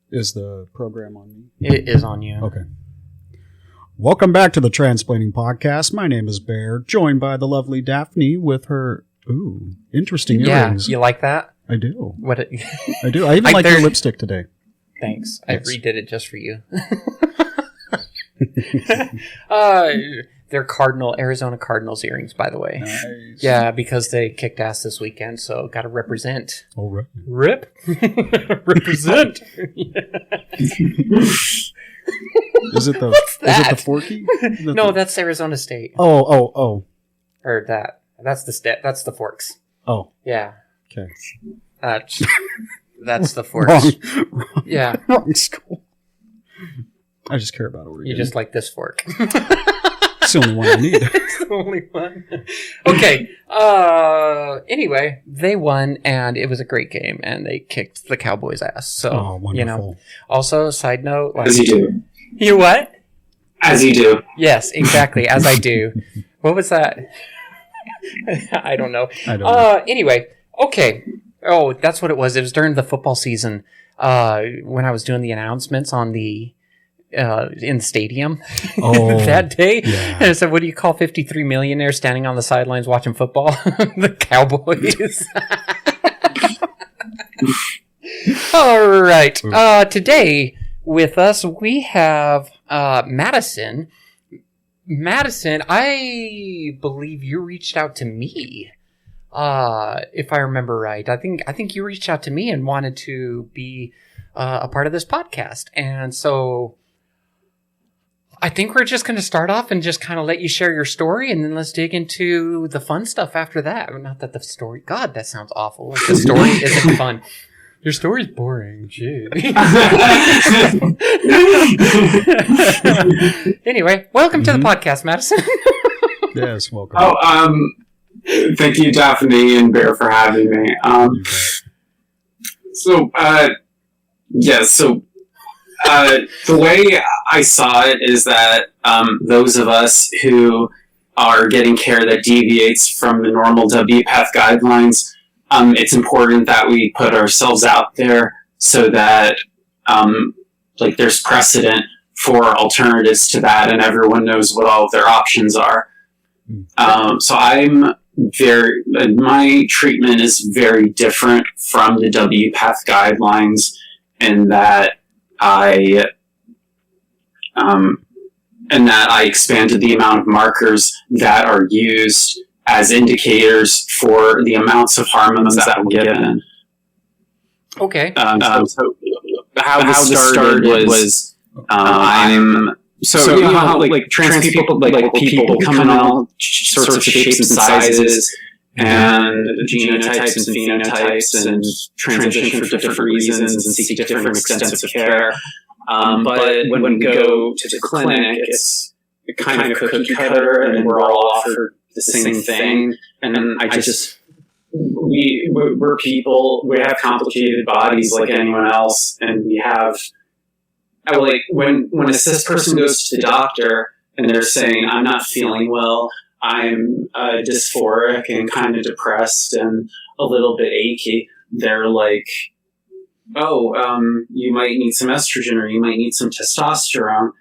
Is the program on me? It is on you. Okay. Welcome back to the Transplaining Podcast. My name is Bear, joined by the lovely Daphne with her, interesting earrings. Yeah, you like that? I do. I do. I even like your lipstick today. Thanks. Yes. I redid it just for you. They're Arizona Cardinals earrings, by the way. Nice. Yeah, because they kicked ass this weekend, so got to represent. All right. Rip. Represent. Is it the What's that? Is it the Forky? No, that's Arizona State. Oh. Or that. That's the Forks. Oh. Yeah. Okay. That's the Forks. Wrong. Yeah. Wrong school. I just care about Oregon. You just like this fork. It's the only one I need. It's the only one. Okay. Anyway, they won, and it was a great game, and they kicked the Cowboys' ass. So, wonderful. Also, side note. As you do. You what? As you do. Yes, exactly. As I do. What was that? I don't know. Anyway, okay. Oh, that's what it was. It was during the football season when I was doing the announcements on the in the stadium that day. Yeah. And I said, what do you call 53 millionaires standing on the sidelines watching football? The Cowboys. All right. Today with us, we have Madison. Madison, I believe you reached out to me. If I remember right. I think you reached out to me and wanted to be a part of this podcast. And so I think we're just going to start off and just kind of let you share your story, and then let's dig into the fun stuff after that. Not that the story... God, that sounds awful. Like the story isn't fun. Your story's boring. Jeez. Anyway, welcome to the podcast, Madison. Yes, welcome. Thank you, Daphne and Bear, for having me. The way I saw it is that those of us who are getting care that deviates from the normal WPATH guidelines, it's important that we put ourselves out there so that there's precedent for alternatives to that, and everyone knows what all of their options are. So my treatment is very different from the WPATH guidelines in that I expanded the amount of markers that are used as indicators for the amounts of hormones that were given. Okay. So how this started was trans people, people come in all sorts of shapes and sizes, and genotypes and phenotypes, and transition for different reasons and seek different extents of care. But when we go to the clinic, it's kind of cookie cutter, and we're all offered the same thing. And then we're people, we have complicated bodies like anyone else, and we have, when a cis person goes to the doctor and they're saying, I'm not feeling well, I'm dysphoric and kind of depressed and a little bit achy, they're like, you might need some estrogen or you might need some testosterone,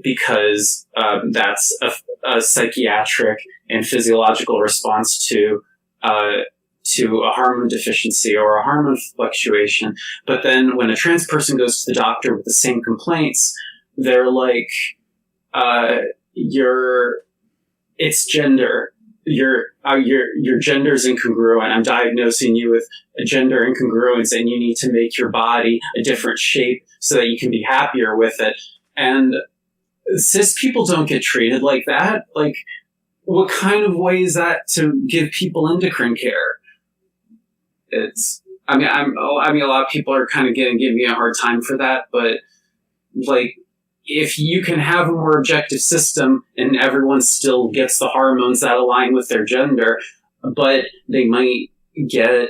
because that's a psychiatric and physiological response to a hormone deficiency or a hormone fluctuation. But then when a trans person goes to the doctor with the same complaints, they're like, it's gender. Your gender is incongruent. I'm diagnosing you with a gender incongruence, and you need to make your body a different shape so that you can be happier with it. And cis people don't get treated like that. Like, what kind of way is that to give people endocrine care? A lot of people are kind of giving me a hard time for that, but if you can have a more objective system and everyone still gets the hormones that align with their gender, but they might get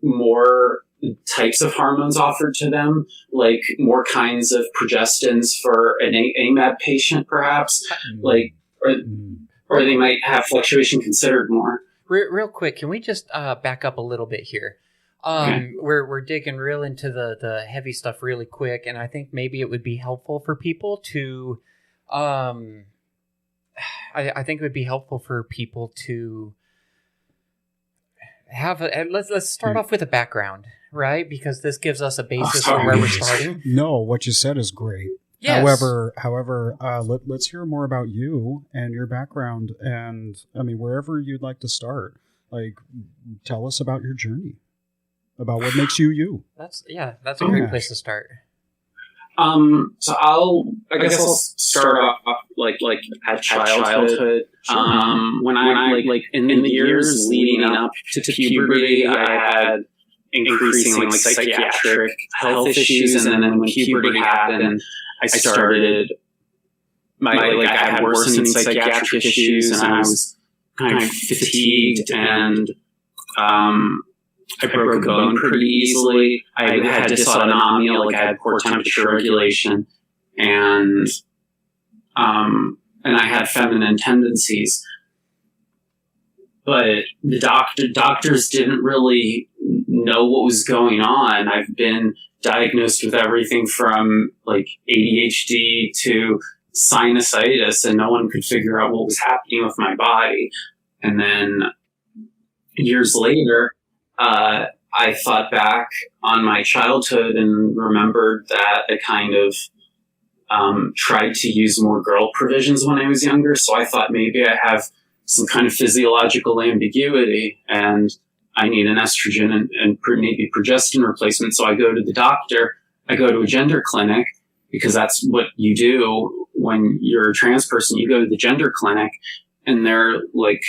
more types of hormones offered to them, like more kinds of progestins for an AMAB patient, perhaps, or they might have fluctuation considered more. Real quick, can we just back up a little bit here? We're digging real into the heavy stuff really quick, and I think maybe it would be helpful for people to, I think it would be helpful for people to have let's start off with a background, right? Because this gives us a basis for where we're starting. No, what you said is great. Yes. However, let's hear more about you and your background, and I mean, wherever you'd like to start. Like, tell us about your journey, about what makes you you. That's a great place to start. So I guess I'll start off like at childhood. When I in the years leading up to puberty, I had increasing psychiatric health issues, and then when puberty happened, I started I had worsening psychiatric issues, and I was kind of fatigued, and I broke a bone pretty easily. I had dysautonomia, like I had poor temperature regulation, and I had feminine tendencies. But the doctors didn't really know what was going on. I've been diagnosed with everything from like ADHD to sinusitis, and no one could figure out what was happening with my body. And then years later, I thought back on my childhood and remembered that I kind of tried to use more girl provisions when I was younger. So I thought maybe I have some kind of physiological ambiguity and I need an estrogen and maybe progestin replacement. So I go to the doctor. I go to a gender clinic because that's what you do when you're a trans person. You go to the gender clinic and they're like,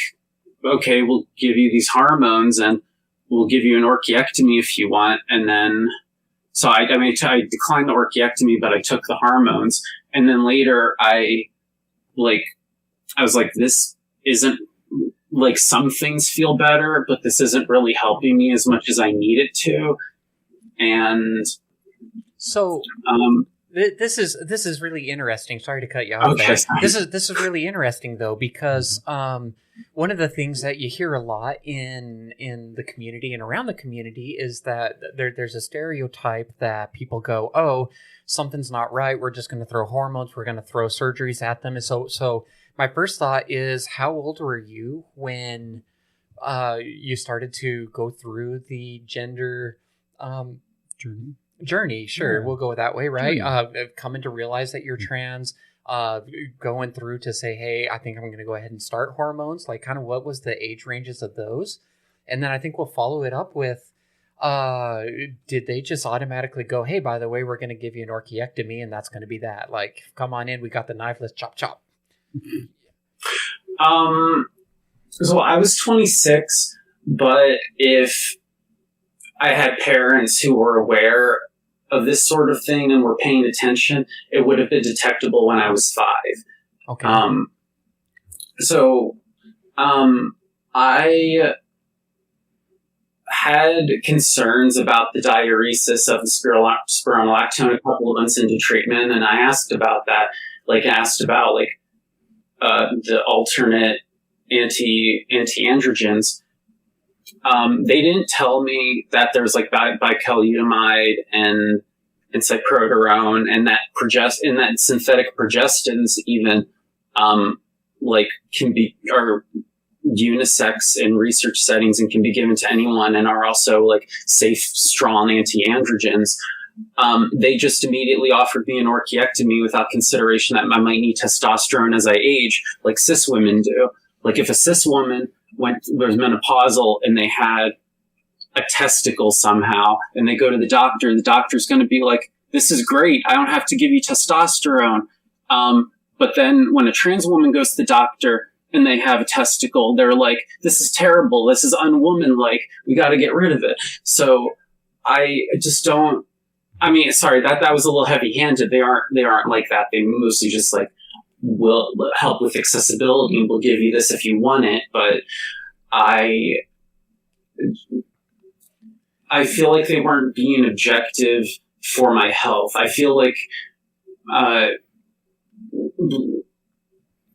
okay, we'll give you these hormones and we'll give you an orchiectomy if you want. And then, so I declined the orchiectomy, but I took the hormones. And then later I was like, this isn't, like, some things feel better, but this isn't really helping me as much as I need it to. And so, this is really interesting. Sorry to cut you off. Okay. This is really interesting though, because one of the things that you hear a lot in the community and around the community is that there's a stereotype that people go, oh, something's not right. We're just going to throw hormones. We're going to throw surgeries at them. And so my first thought is, how old were you when you started to go through the gender journey? Sure, yeah. We'll go that way, right? Coming to realize that you're trans, going through to say, hey, I think I'm going to go ahead and start hormones. Like, kind of what was the age ranges of those? And then I think we'll follow it up with, did they just automatically go, hey, by the way, we're going to give you an orchiectomy and that's going to be that? Like, come on in, we got the knife, let's chop. So I was 26, but if I had parents who were aware of this sort of thing and were paying attention, it would have been detectable when I was 5. Okay. I had concerns about the diuresis of the spironolactone a couple of months into treatment, and I asked about that. The alternate anti-androgens. They didn't tell me that there's like bicalutamide and cyproterone and that synthetic progestins even are unisex in research settings and can be given to anyone and are also like safe, strong anti-androgens. They just immediately offered me an orchiectomy without consideration that I might need testosterone as I age, like cis women do. Like if a cis woman was menopausal and they had a testicle somehow and they go to the doctor's going to be like, this is great. I don't have to give you testosterone. But then when a trans woman goes to the doctor and they have a testicle, they're like, this is terrible. This is unwomanlike. We got to get rid of it. So I just don't, sorry, that was a little heavy-handed. They aren't like that. They mostly just like will help with accessibility and will give you this if you want it. But I feel like they weren't being objective for my health. I feel like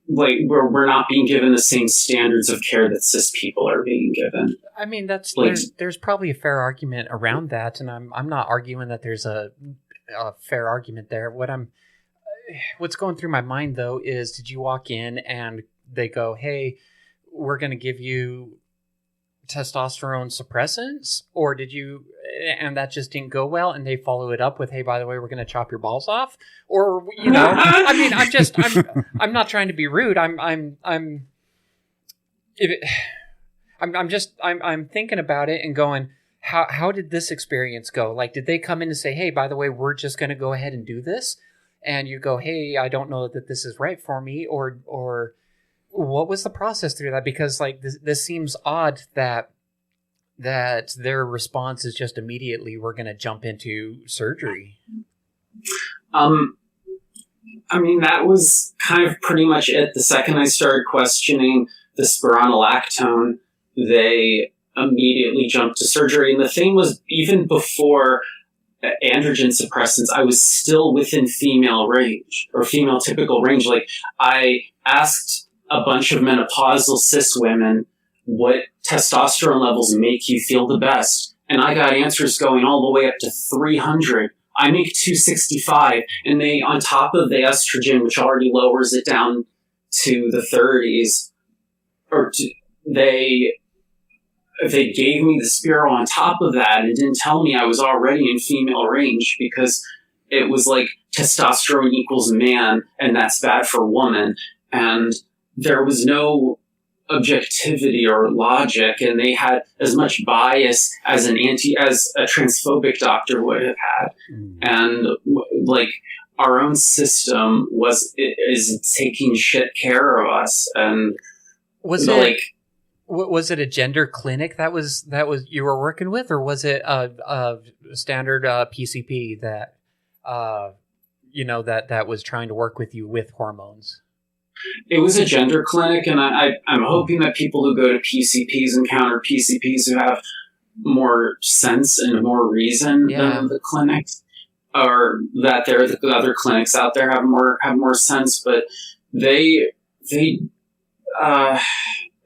we're not being given the same standards of care that cis people are being given. I mean, that's Like- there's probably a fair argument around that, and I'm not arguing that there's a fair argument there. What's going through my mind though is, did you walk in and they go, "Hey, we're going to give you testosterone suppressants," or did you, and that just didn't go well, and they follow it up with, "Hey, by the way, we're going to chop your balls off," or I mean, I'm not trying to be rude. I'm thinking about it and going, how did this experience go? Like, did they come in and say, "Hey, by the way, we're just going to go ahead and do this," and you go, "Hey, I don't know that this is right for me," or what was the process through that? Because like this seems odd that their response is just immediately, "We're going to jump into surgery." I mean, that was kind of pretty much it. The second I started questioning the spironolactone, they immediately jumped to surgery. And the thing was, even before androgen suppressants, I was still within female range, or female typical range. Like, I asked a bunch of menopausal cis women, what testosterone levels make you feel the best? And I got answers going all the way up to 300. I make 265, and they, on top of the estrogen, which already lowers it down to the 30s, they gave me the Spiro on top of that and didn't tell me I was already in female range, because it was like testosterone equals man, and that's bad for woman. And there was no objectivity or logic, and they had as much bias as a transphobic doctor would have had. And like, our own system is taking shit care of us. And was it a gender clinic that was you were working with, or was it a standard PCP that that was trying to work with you with hormones? It was a gender clinic, and I'm hoping that people who go to PCPs encounter PCPs who have more sense and more reason than the clinics, or that the other clinics out there have more sense. But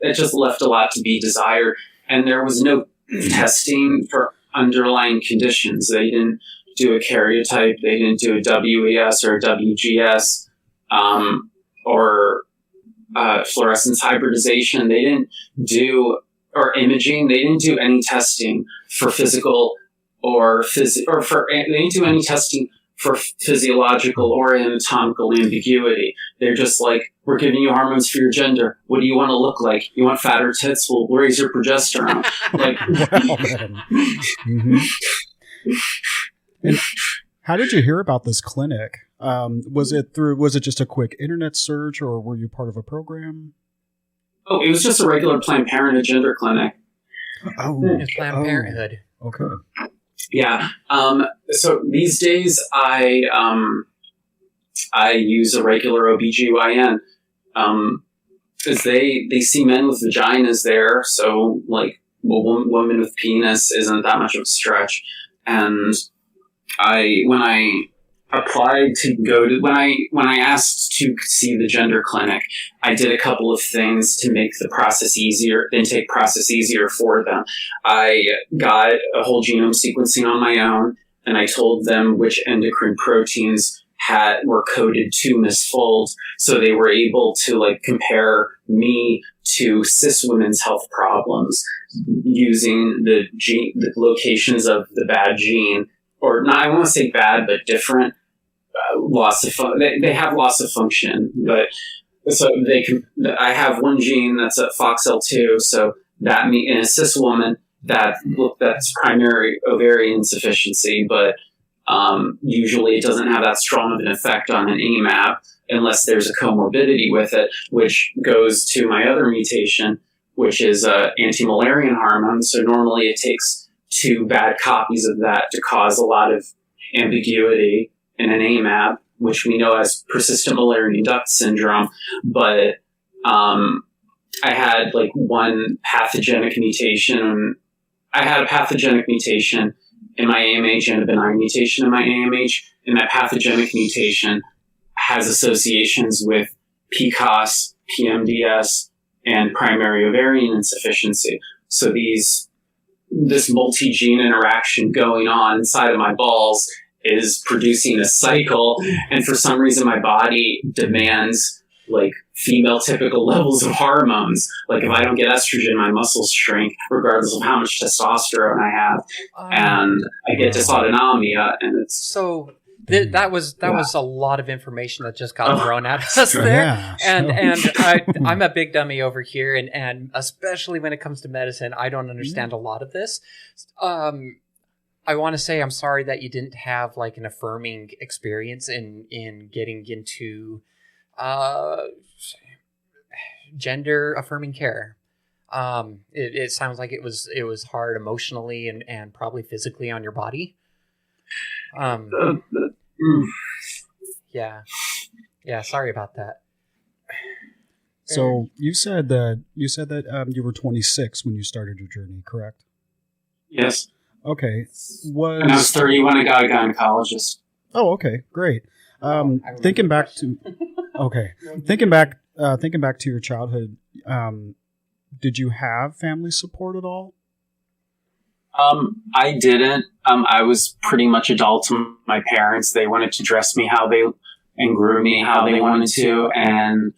it just left a lot to be desired, and there was no testing for underlying conditions. They didn't do a karyotype, they didn't do a WES or a WGS, or fluorescence hybridization. They didn't do, or imaging. They didn't do any testing for physical they didn't do any testing for physiological or anatomical ambiguity. They're just like, "We're giving you hormones for your gender. What do you want to look like? You want fatter tits? We'll raise your progesterone." Like, Mm-hmm. And how did you hear about this clinic? Was it just a quick internet search, or were you part of a program? Oh, it was just a regular Planned Parenthood gender clinic. Oh, It's Planned Parenthood. Okay. Yeah. So these days I use a regular OBGYN, because they see men with vaginas there. So like, woman with penis isn't that much of a stretch. And when I asked to see the gender clinic, I did a couple of things to make the intake process easier for them. I got a whole genome sequencing on my own, and I told them which endocrine proteins were coded to misfold, so they were able to like compare me to cis women's health problems using the locations of the bad gene, or not, I want to say bad, but different. They have loss of function, but so I have one gene that's at FOXL2, so that in a cis woman that's primary ovarian insufficiency, but usually it doesn't have that strong of an effect on an AMAB unless there's a comorbidity with it, which goes to my other mutation, which is anti-Müllerian hormone. So normally it takes 2 bad copies of that to cause a lot of ambiguity in an AMAB, which we know as persistent Müllerian duct syndrome. But I had like one pathogenic mutation. I had a pathogenic mutation in my AMH and a benign mutation in my AMH, and that pathogenic mutation has associations with PCOS PMDS, and primary ovarian insufficiency. So this multi-gene interaction going on inside of my balls is producing a cycle, and for some reason my body demands like female typical levels of hormones. Like if I don't get estrogen, my muscles shrink regardless of how much testosterone I have, and I get dysautonomia, and it's so that was a lot of information that just got thrown at us there. Yeah, and I'm a big dummy over here, and especially when it comes to medicine, I don't understand a lot of this. I want to say I'm sorry that you didn't have like an affirming experience in getting into gender affirming care. It sounds like it was hard emotionally and probably physically on your body. Yeah. Sorry about that. So you said that you were 26 when you started your journey, correct? Yes. Okay. And I was 30 when I got a gynecologist. Oh, okay, great. Thinking back to your childhood, did you have family support at all? I didn't. I was pretty much adult to my parents. They wanted to dress me and groom me how they wanted to, and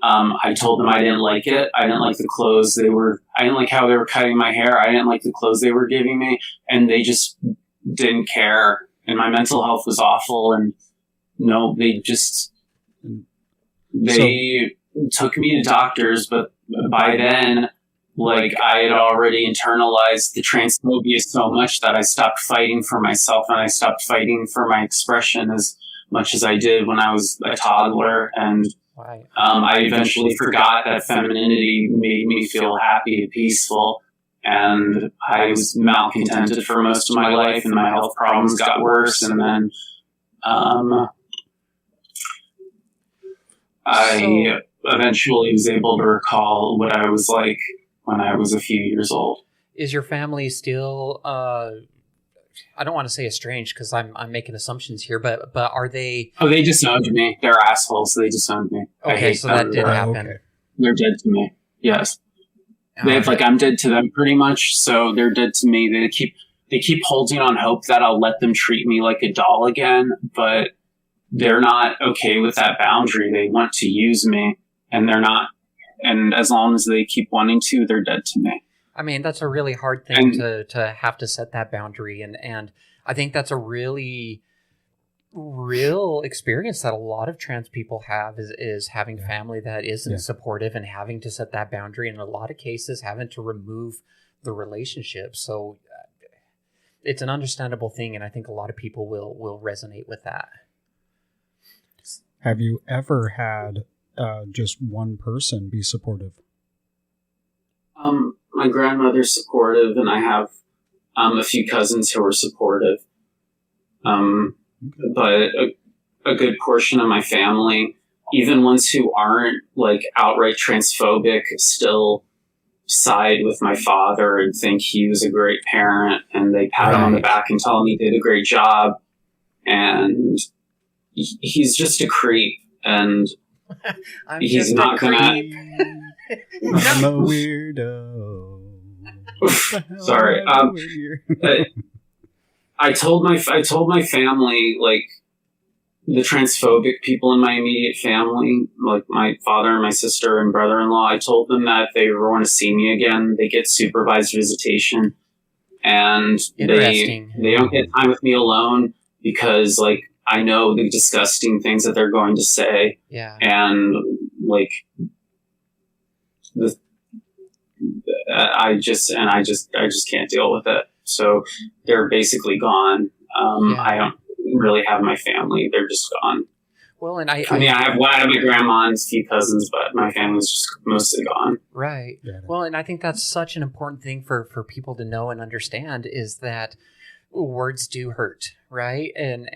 I told them I didn't like it. I didn't like the clothes I didn't like how they were cutting my hair. I didn't like the clothes they were giving me, and they just didn't care. And my mental health was awful, and they took me to doctors, but by then, like, I had already internalized the transphobia so much that I stopped fighting for myself, and I stopped fighting for my expression as much as I did when I was a toddler. And I eventually forgot that femininity made me feel happy and peaceful. And I was malcontented for most of my life, and my health problems got worse. And then I eventually was able to recall what I was like when I was a few years old. Is your family still, I don't want to say estranged because I'm making assumptions here, but are they... Oh, they disowned me. They're assholes. They disowned me. Okay, so that did happen. Okay. They're dead to me. Yes. I'm dead to them pretty much, so they're dead to me. They keep holding on hope that I'll let them treat me like a doll again, but they're not okay with that boundary. They want to use me, and they're not. And as long as they keep wanting to, they're dead to me. I mean, that's a really hard thing to have to set that boundary. And I think that's a really real experience that a lot of trans people have is having family that isn't supportive and having to set that boundary. In a lot of cases, having to remove the relationship. So it's an understandable thing. And I think a lot of people will resonate with that. Have you ever had just one person be supportive? My grandmother's supportive, and I have a few cousins who are supportive. But a good portion of my family, even ones who aren't like outright transphobic, still side with my father and think he was a great parent, and they pat him on the back and tell him he did a great job. And he's just a creep, and he's not gonna. I'm a weirdo. Sorry. I told my family, like, the transphobic people in my immediate family, like my father and my sister and brother-in-law, I told them that if they ever want to see me again, they get supervised visitation, and they don't get time with me alone because, like, I know the disgusting things that they're going to say. Yeah. And, like, I just can't deal with it. So they're basically gone. I don't really have my family. They're just gone. Well, and I have my grandma and a few cousins, but my family's just mostly gone. Right. Yeah. Well, and I think that's such an important thing for people to know and understand is that words do hurt, right? And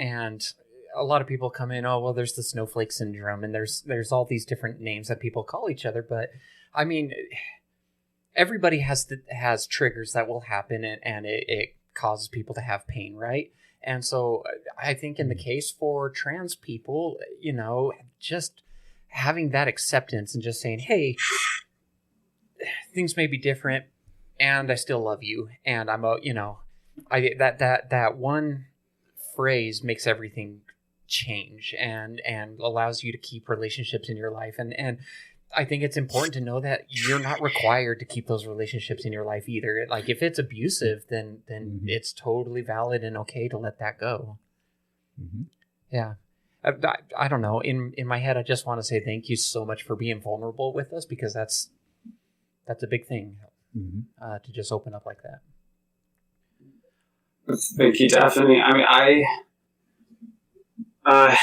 a lot of people come in, oh, well, there's the snowflake syndrome, and there's all these different names that people call each other. But I mean, everybody has triggers that will happen, and it causes people to have pain, right? And so I think in the case for trans people, just having that acceptance and just saying, hey, things may be different and I still love you. And I'm that one phrase makes everything change and allows you to keep relationships in your life. And I think it's important to know that you're not required to keep those relationships in your life either. Like if it's abusive, then it's totally valid and okay to let that go. Mm-hmm. Yeah. I don't know. In my head, I just want to say thank you so much for being vulnerable with us, because that's a big thing, to just open up like that. Thank you, Daphne. I mean, I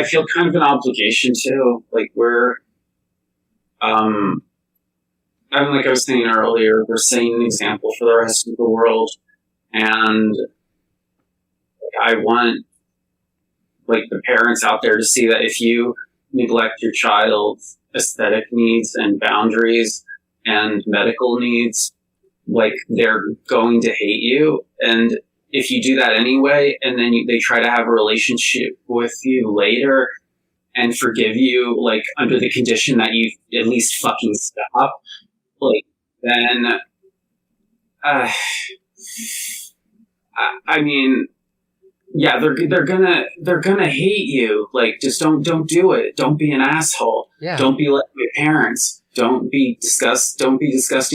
feel kind of an obligation too. Like I mean, like I was saying earlier, we're setting an example for the rest of the world, and I want like the parents out there to see that if you neglect your child's aesthetic needs and boundaries and medical needs, like they're going to hate you. And if you do that anyway, and then they try to have a relationship with you later and forgive you, like under the condition that you at least fucking stop, like then, I mean, yeah, they're gonna hate you. Like, just don't do it. Don't be an asshole. Yeah. Don't be like your parents. Don't be disgusting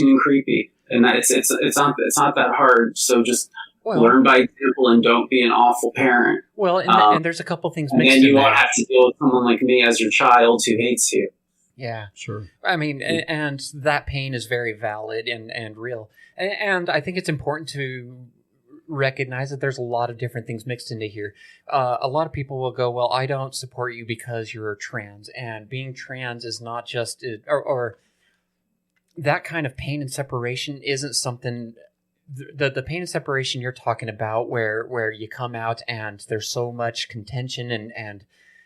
and creepy. And that it's not that hard. So just learn by example and don't be an awful parent. Well, and there's a couple things mixed in there. And then you won't have to deal with someone like me as your child who hates you. Yeah, sure. I mean, and that pain is very valid and real. And I think it's important to recognize that there's a lot of different things mixed into here. A lot of people will go, well, I don't support you because you're trans. And being trans is not just, or that kind of pain and separation isn't something, the pain and separation you're talking about where you come out and there's so much contention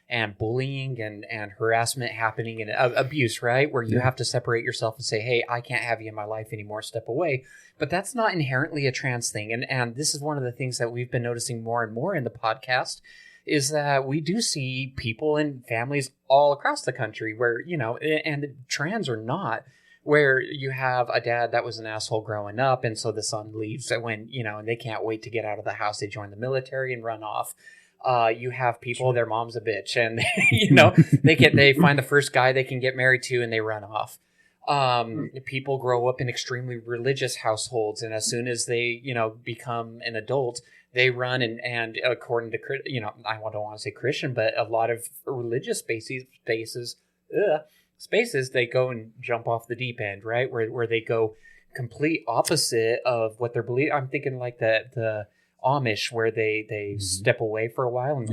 and bullying and harassment happening and abuse, right? Where you have to separate yourself and say, hey, I can't have you in my life anymore, step away. But that's not inherently a trans thing. And this is one of the things that we've been noticing more and more in the podcast is that we do see people and families all across the country where, and trans or not, where you have a dad that was an asshole growing up. And so the son leaves when, and they can't wait to get out of the house. They join the military and run off. You have people, their mom's a bitch and, they find the first guy they can get married to and they run off. People grow up in extremely religious households. And as soon as they, become an adult, they run and according to, I don't want to say Christian, but a lot of religious spaces, they go and jump off the deep end, right? Where they go complete opposite of what they're believing. I'm thinking like the Amish, where they step away for a while and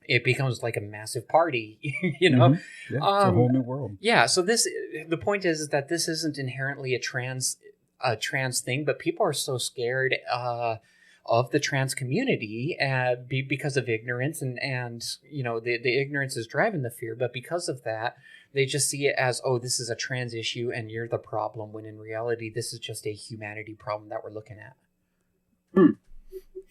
it becomes like a massive party, Yeah, it's a whole new world. Yeah. So the point is that this isn't inherently a trans thing, but people are so scared of the trans community because of ignorance and the ignorance is driving the fear. But because of that, they just see it as, oh, this is a trans issue and you're the problem, when in reality, this is just a humanity problem that we're looking at.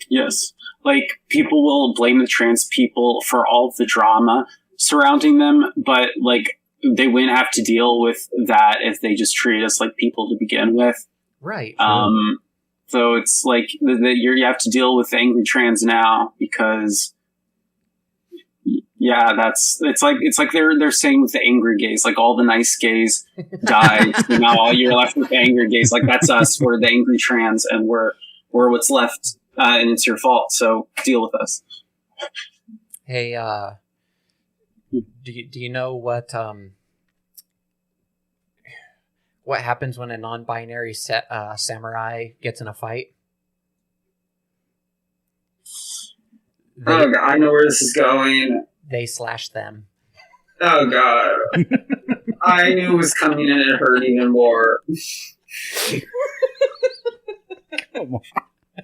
Yes. Like, people will blame the trans people for all of the drama surrounding them, but, like, they wouldn't have to deal with that if they just treat us like people to begin with. Right. So it's like you have to deal with the angry trans now because, it's like they're saying with the angry gays, like all the nice gays died, so now all you're left with the angry gays. Like, that's us. We're the angry trans, and we're what's left, and it's your fault. So deal with us. Hey, do you know what happens when a non-binary samurai gets in a fight? Oh, God, I know where this is going. They slash them. Oh, God. I knew it was coming and it hurt even more. Come on.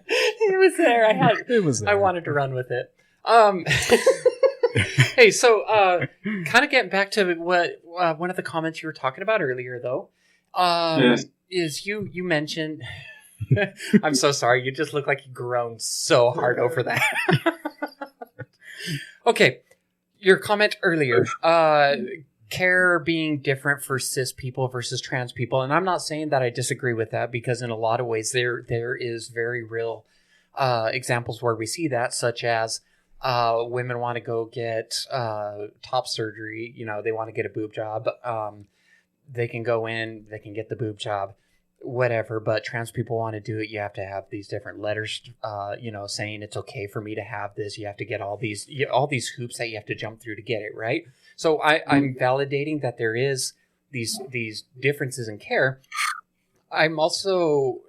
It was there. It was there. I wanted to run with it. Hey, so kind of getting back to what one of the comments you were talking about earlier, though, Yes. is you mentioned. I'm so sorry. You just look like you groaned so hard over that. Okay, Your comment earlier, care being different for cis people versus trans people, and I'm not saying that I disagree with that, because in a lot of ways there is very real examples where we see that, such as women want to go get top surgery. They want to get a boob job. They can go in, they can get the boob job, whatever. But trans people want to do it. You have to have these different letters, saying it's okay for me to have this. You have to get all these hoops that you have to jump through to get it, right? So I'm validating that there is these differences in care. I'm also,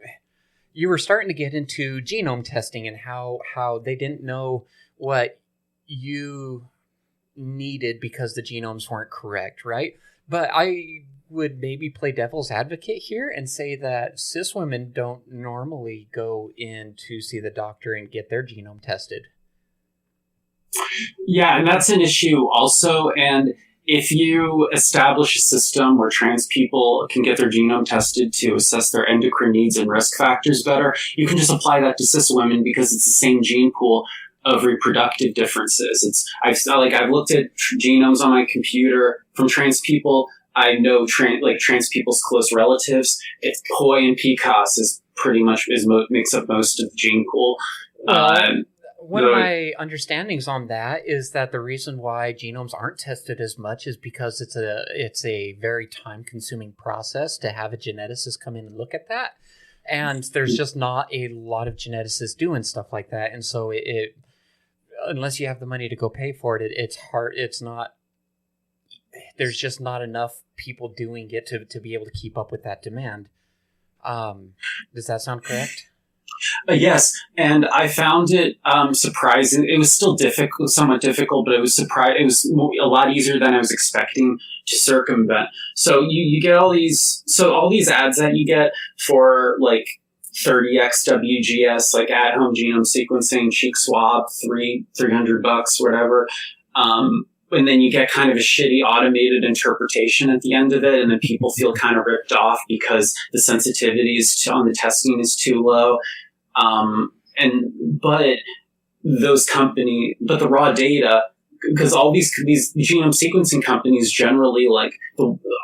you were starting to get into genome testing and how they didn't know what you needed because the genomes weren't correct, right? But I would maybe play devil's advocate here and say that cis women don't normally go in to see the doctor and get their genome tested. Yeah, and that's an issue also. And if you establish a system where trans people can get their genome tested to assess their endocrine needs and risk factors better, you can just apply that to cis women because it's the same gene pool of reproductive differences. I've looked at genomes on my computer from trans people. I know trans people's close relatives. It's POI and PCOS is pretty much makes up most of the gene pool. One of my understandings on that is that the reason why genomes aren't tested as much is because it's a very time-consuming process to have a geneticist come in and look at that, and there's just not a lot of geneticists doing stuff like that, and so it unless you have the money to go pay for it, it's hard. It's not. There's just not enough people doing it to be able to keep up with that demand. Does that sound correct? Yes, and I found it surprising. It was still somewhat difficult, but it was a lot easier than I was expecting to circumvent. So you get all these ads that you get for like 30x WGS, like at home genome sequencing, cheek swab, $300, whatever. And then you get kind of a shitty automated interpretation at the end of it, and then people feel kind of ripped off because the sensitivity on the testing is too low. But the raw data, because all these genome sequencing companies generally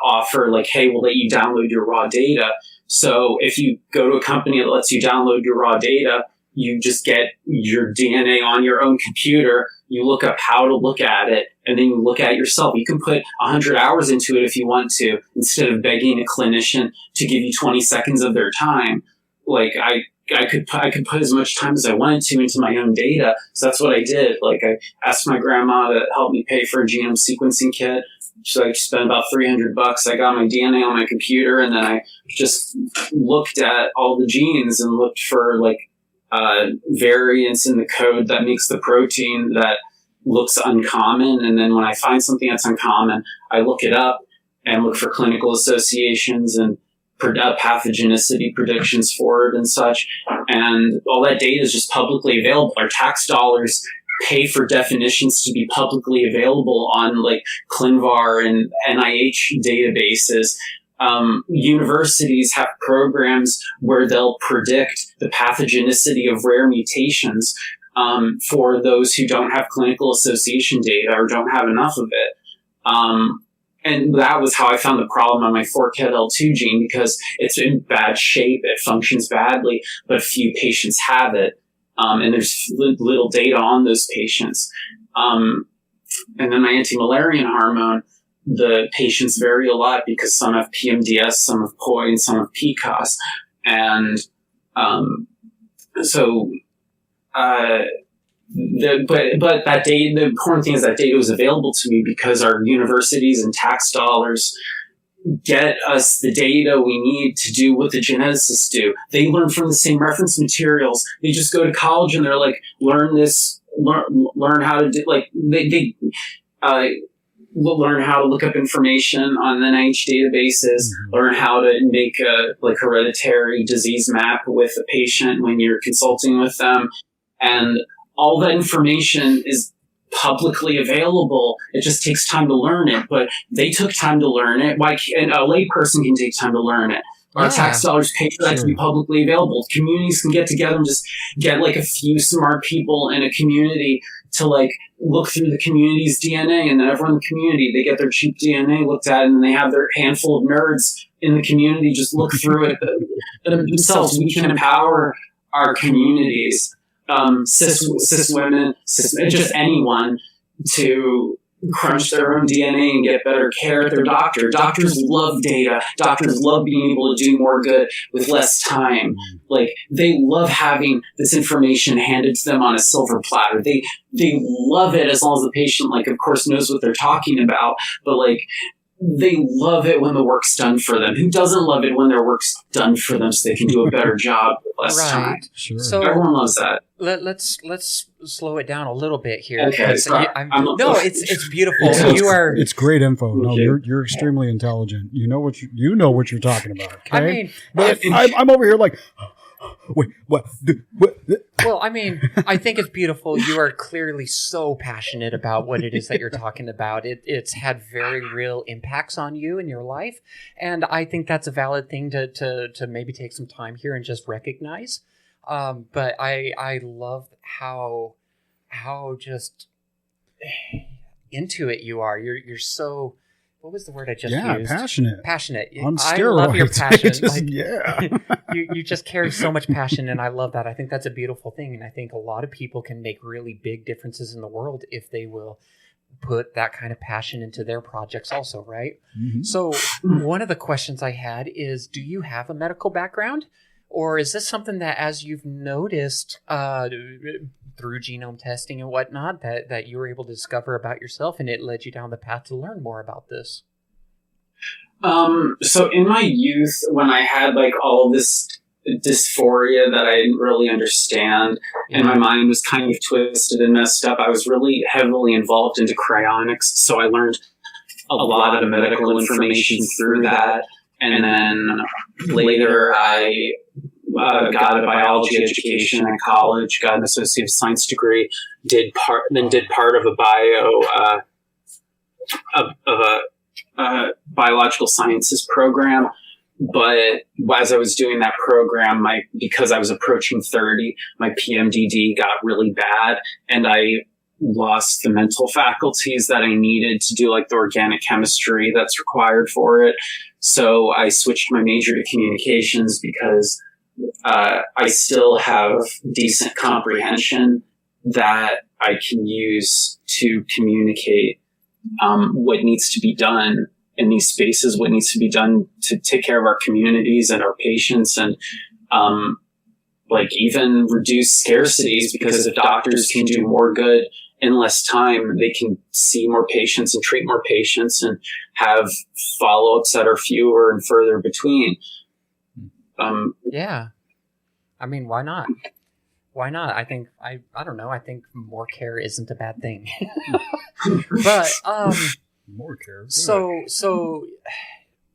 offer hey, we'll let you download your raw data. So if you go to a company that lets you download your raw data, you just get your DNA on your own computer. You look up how to look at it, and then you look at it yourself. You can put 100 hours into it if you want to, instead of begging a clinician to give you 20 seconds of their time. I could put as much time as I wanted to into my own data. So that's what I did. I asked my grandma to help me pay for a genome sequencing kit. So I spent about $300. I got my DNA on my computer, and then I just looked at all the genes and looked for variants in the code that makes the protein that looks uncommon. And then when I find something that's uncommon, I look it up and look for clinical associations and pathogenicity predictions for it and such. And all that data is just publicly available. Our tax dollars pay for definitions to be publicly available on ClinVar and NIH databases. Universities have programs where they'll predict the pathogenicity of rare mutations for those who don't have clinical association data or don't have enough of it. And that was how I found the problem on my 4KET-L2 gene, because it's in bad shape, it functions badly, but few patients have it, and there's little data on those patients. And then my anti-malarian hormone, the patients vary a lot because some have PMDS, some have POI, and some have PCOS. And but that data, the important thing is that data was available to me because our universities and tax dollars get us the data we need to do what the geneticists do. They learn from the same reference materials. They just go to college and they're learn how to do, learn how to look up information on the NIH databases, learn how to make a hereditary disease map with a patient when you're consulting with them. And all that information is publicly available. It just takes time to learn it, but they took time to learn it. Why can't a lay person can take time to learn it? Our tax dollars pay for that to be publicly available. Communities can get together and just get like a few smart people in a community to like look through the community's DNA, and then everyone in the community, they get their cheap DNA looked at, and they have their handful of nerds in the community just look through it themselves. We can empower our communities, cis women, just anyone, to crunch their own DNA and get better care at their doctor. Doctors love data. Doctors love being able to do more good with less time. Like, they love having this information handed to them on a silver platter. They love it as long as the patient, like, of course, knows what they're talking about, but like, they love it when the work's done for them. Who doesn't love it when their work's done for them so they can do a better job with less time? Sure. So everyone loves that. Let's slow it down a little bit here. Okay, it's beautiful. It's great info. No, you're extremely intelligent. You know what you're talking about. Okay? I mean, but I'm over here like, wait, what? Well, I mean, I think it's beautiful. You are clearly so passionate about what it is that you're talking about. It's had very real impacts on you in your life, and I think that's a valid thing to maybe take some time here and just recognize. But I love how just into it you are. You're so. What was the word I just used? Passionate. Passionate. On I steroids. love your passion. Yeah. You just carry so much passion, and I love that. I think that's a beautiful thing, and I think a lot of people can make really big differences in the world if they will put that kind of passion into their projects also, right? Mm-hmm. So one of the questions I had is, do you have a medical background? Or is this something that, as you've noticed through genome testing and whatnot, that you were able to discover about yourself, and it led you down the path to learn more about this? So in my youth, when I had like all of this dysphoria that I didn't really understand, and my mind was kind of twisted and messed up, I was really heavily involved into cryonics. So I learned a lot of medical information through that. And then later I got a biology education in college, got an associate of science degree, did part of a biological sciences program. But as I was doing that program, because I was approaching 30, my PMDD got really bad, and I lost the mental faculties that I needed to do like the organic chemistry that's required for it. So I switched my major to communications because I still have decent comprehension that I can use to communicate what needs to be done in these spaces, what needs to be done to take care of our communities and our patients, and like even reduce scarcities, because if doctors can do more good in less time, they can see more patients and treat more patients and have follow-ups that are fewer and further between. Yeah. I mean, why not? Why not? I think, I don't know. I think more care isn't a bad thing. But, more care. So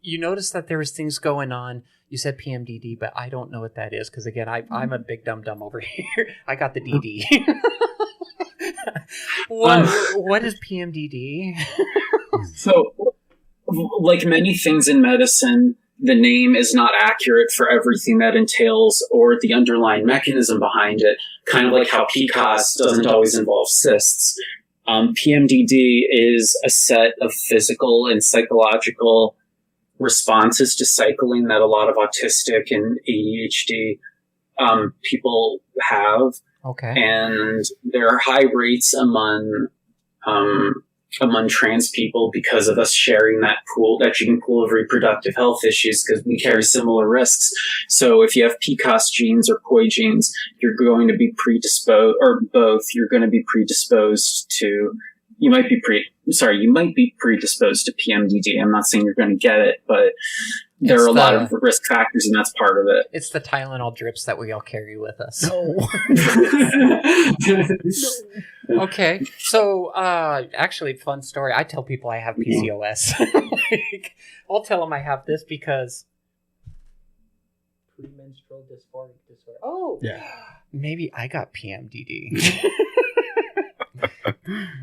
you noticed that there was things going on. You said PMDD, but I don't know what that is. Cause again, I'm a big dum-dum over here. I got the DD. What is PMDD? So, like many things in medicine, the name is not accurate for everything that entails or the underlying mechanism behind it. Kind of like how PCOS doesn't always involve cysts. PMDD is a set of physical and psychological responses to cycling that a lot of autistic and ADHD people have. Okay. And there are high rates among trans people because of us sharing that gene pool of reproductive health issues, because we carry similar risks. So if you have PCOS genes or POI genes, you're going to be predisposed, or both, you're going to be predisposed to, you might be predisposed to PMDD. I'm not saying you're going to get it, but there are a lot of risk factors, and that's part of it. It's the Tylenol drips that we all carry with us. No. Okay. So, actually, fun story. I tell people I have PCOS. I'll tell them I have this because premenstrual dysphoric disorder. Oh, yeah. Maybe I got PMDD.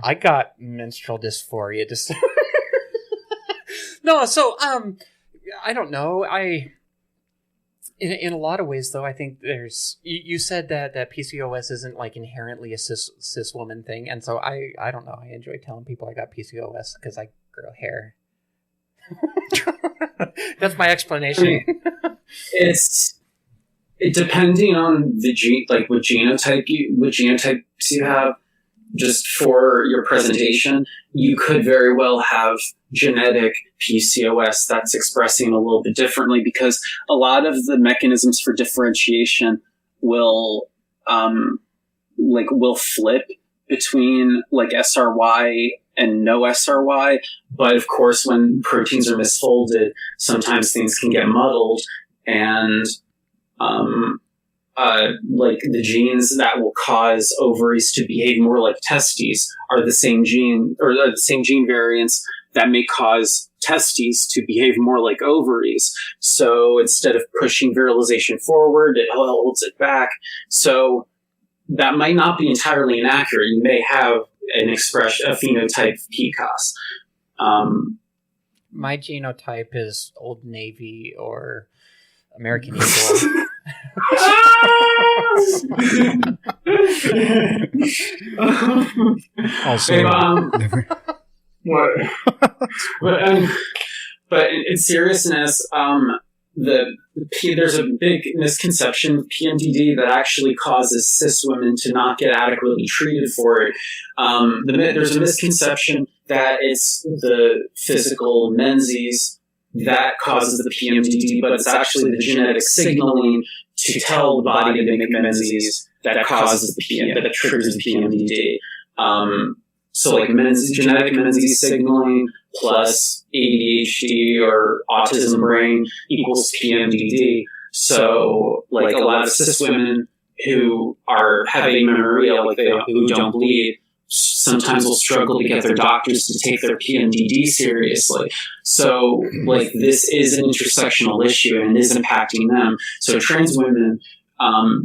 I got menstrual dysphoria. No, so I don't know. In a lot of ways, though, I think there's... You said that PCOS isn't, like, inherently a cis woman thing, and so I don't know. I enjoy telling people I got PCOS because I grow hair. That's my explanation. It's depending on the gene, like what genotypes you have. Just for your presentation, you could very well have genetic PCOS that's expressing a little bit differently, because a lot of the mechanisms for differentiation will flip between like SRY and no SRY. But of course, when proteins are misfolded, sometimes things can get muddled, and like the genes that will cause ovaries to behave more like testes are the same gene, or the same gene variants that may cause testes to behave more like ovaries. So instead of pushing virilization forward, it holds it back. So that might not be entirely inaccurate. You may have a phenotype of PCOS. My genotype is Old Navy or American Eagle. Also, but in seriousness, there's a big misconception with PMDD that actually causes cis women to not get adequately treated for it. There's a misconception that it's the physical menses that causes the PMDD, but it's actually the genetic signaling to tell the body to make menses that causes that triggers the PMDD. So like genetic menses signaling plus ADHD or autism brain equals PMDD. So like a lot of cis women who have amenorrhea, who don't bleed, sometimes will struggle to get their doctors to take their PMDD seriously. So, like, this is an intersectional issue and it is impacting them. So trans women,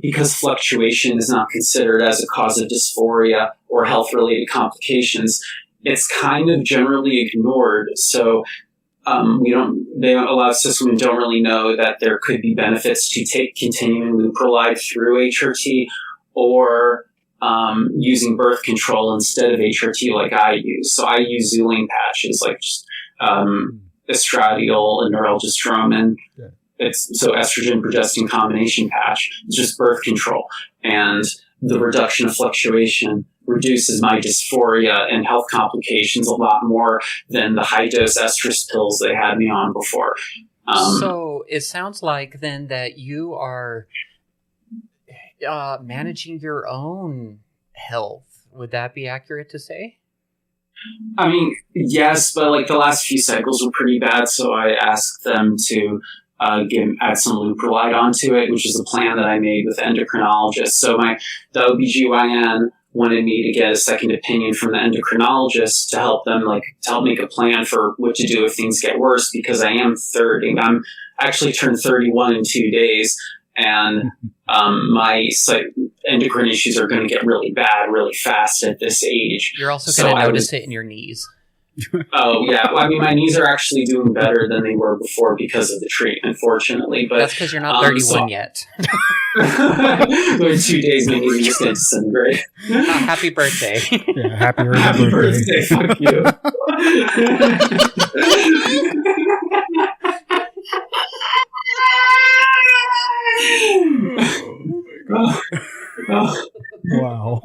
because fluctuation is not considered as a cause of dysphoria or health-related complications, it's kind of generally ignored. So a lot of cis women don't really know that there could be benefits to take continuing leuprolide through HRT, or using birth control instead of HRT like I use. So I use Xulane patches, like just estradiol and norelgestromin. Yeah. It's so estrogen progestin combination patch. It's just birth control, and the reduction of fluctuation reduces my dysphoria and health complications a lot more than the high dose estrus pills they had me on before. So it sounds like then that you are managing your own health. Would that be accurate to say? I mean, yes, but like the last few cycles were pretty bad, so I asked them to add some leuprolide onto it, which is a plan that I made with the endocrinologist. So the OBGYN wanted me to get a second opinion from the endocrinologist to help them make a plan for what to do if things get worse, because I am 30. I'm actually turned 31 in 2 days. And my endocrine issues are going to get really bad really fast at this age. You're also going to notice it in your knees. Oh, yeah. Well, I mean, my knees are actually doing better than they were before because of the treatment, fortunately. But that's because you're not 31 yet. In 2 days, my knees are just going to disintegrate. Happy birthday. Yeah, happy birthday. Fuck you. Wow.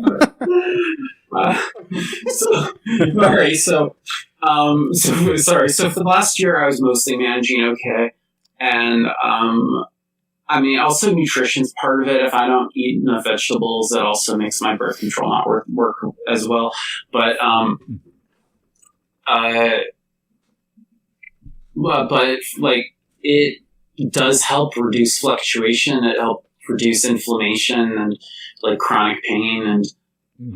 So for the last year, I was mostly managing okay, and I mean, also nutrition's part of it. If I don't eat enough vegetables, that also makes my birth control not work as well. But like it does help reduce fluctuation. It helps reduce inflammation and like chronic pain and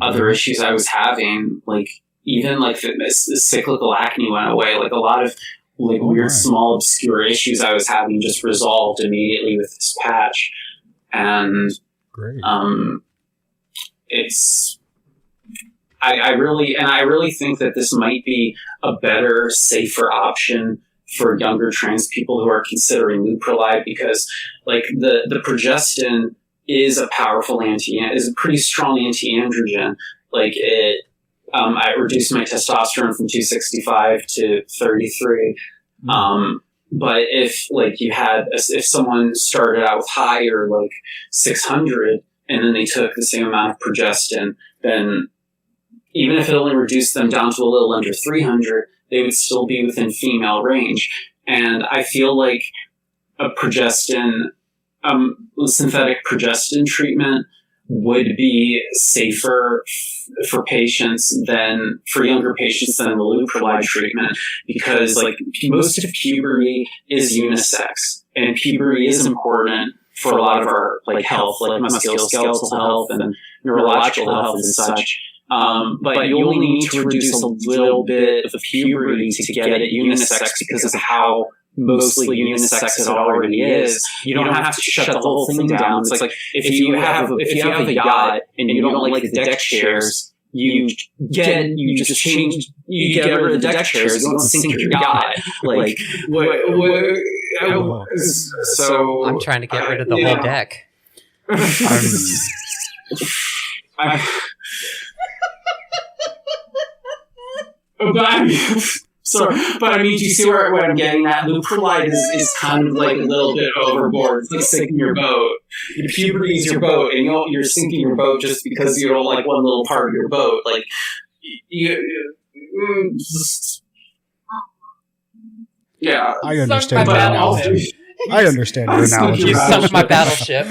other issues I was having. Like even like the cyclical acne went away. Like a lot of like weird, small, obscure issues I was having just resolved immediately with this patch. And great. I really think that this might be a better, safer option for younger trans people who are considering Leuprolide, because like the progestin is a powerful is a pretty strong anti-androgen. Like I reduced my testosterone from 265 to 33. But if if someone started out with higher, like 600, and then they took the same amount of progestin, then even if it only reduced them down to a little under 300, they would still be within female range. And I feel like a synthetic progestin treatment would be safer for younger patients than the Leuprolide treatment, because like most of puberty is unisex, and puberty is important for a lot of our like health, like musculoskeletal health and neurological health and such. But you only need to reduce a little bit of puberty to get it unisex, because of how mostly unisex it already is. You don't have to shut the whole thing down. It's like if you have a yacht and you don't like the deck chairs, you get rid of the deck chairs. You don't sink your yacht. Like so I'm trying to get rid of the whole deck. But I mean, do you see what I'm getting at? Leuprolide is kind of like a little bit overboard. It's like sinking your boat. Your puberty is your boat, and you're sinking your boat just because you don't like one little part of your boat. Like, yeah. I understand. I understand your analogy. You sunk my battleship.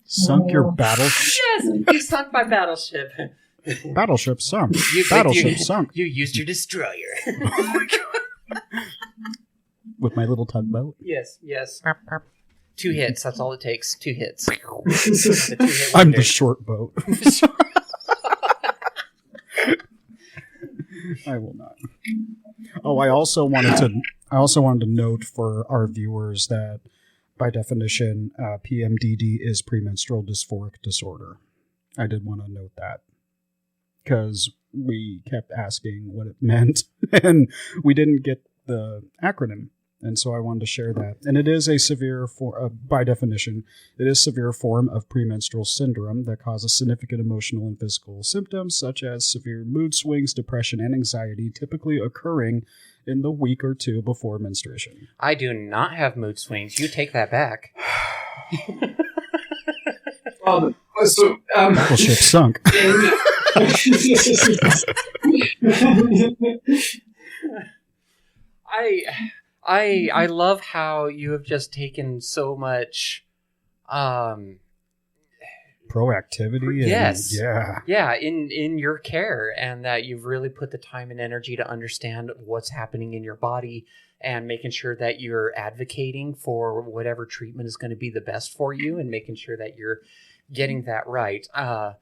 Sunk your battleship? Yes, you sunk my battleship. Battleship sunk. Battleship sunk. You used your destroyer. With my little tugboat? Yes. 2 hits, that's all it takes. 2 hits. I'm the short boat. I will not. Oh, I also wanted to note for our viewers that by definition, PMDD is premenstrual dysphoric disorder. I did want to note that, because we kept asking what it meant, and we didn't get the acronym. And so I wanted to share that. And it is a severe by definition, it is a severe form of premenstrual syndrome that causes significant emotional and physical symptoms, such as severe mood swings, depression, and anxiety, typically occurring in the week or two before menstruation. I do not have mood swings. You take that back. Battleship sunk. I love how you have just taken so much proactivity. Yes. Yeah. In your care, and that you've really put the time and energy to understand what's happening in your body and making sure that you're advocating for whatever treatment is going to be the best for you, and making sure that you're getting that right. I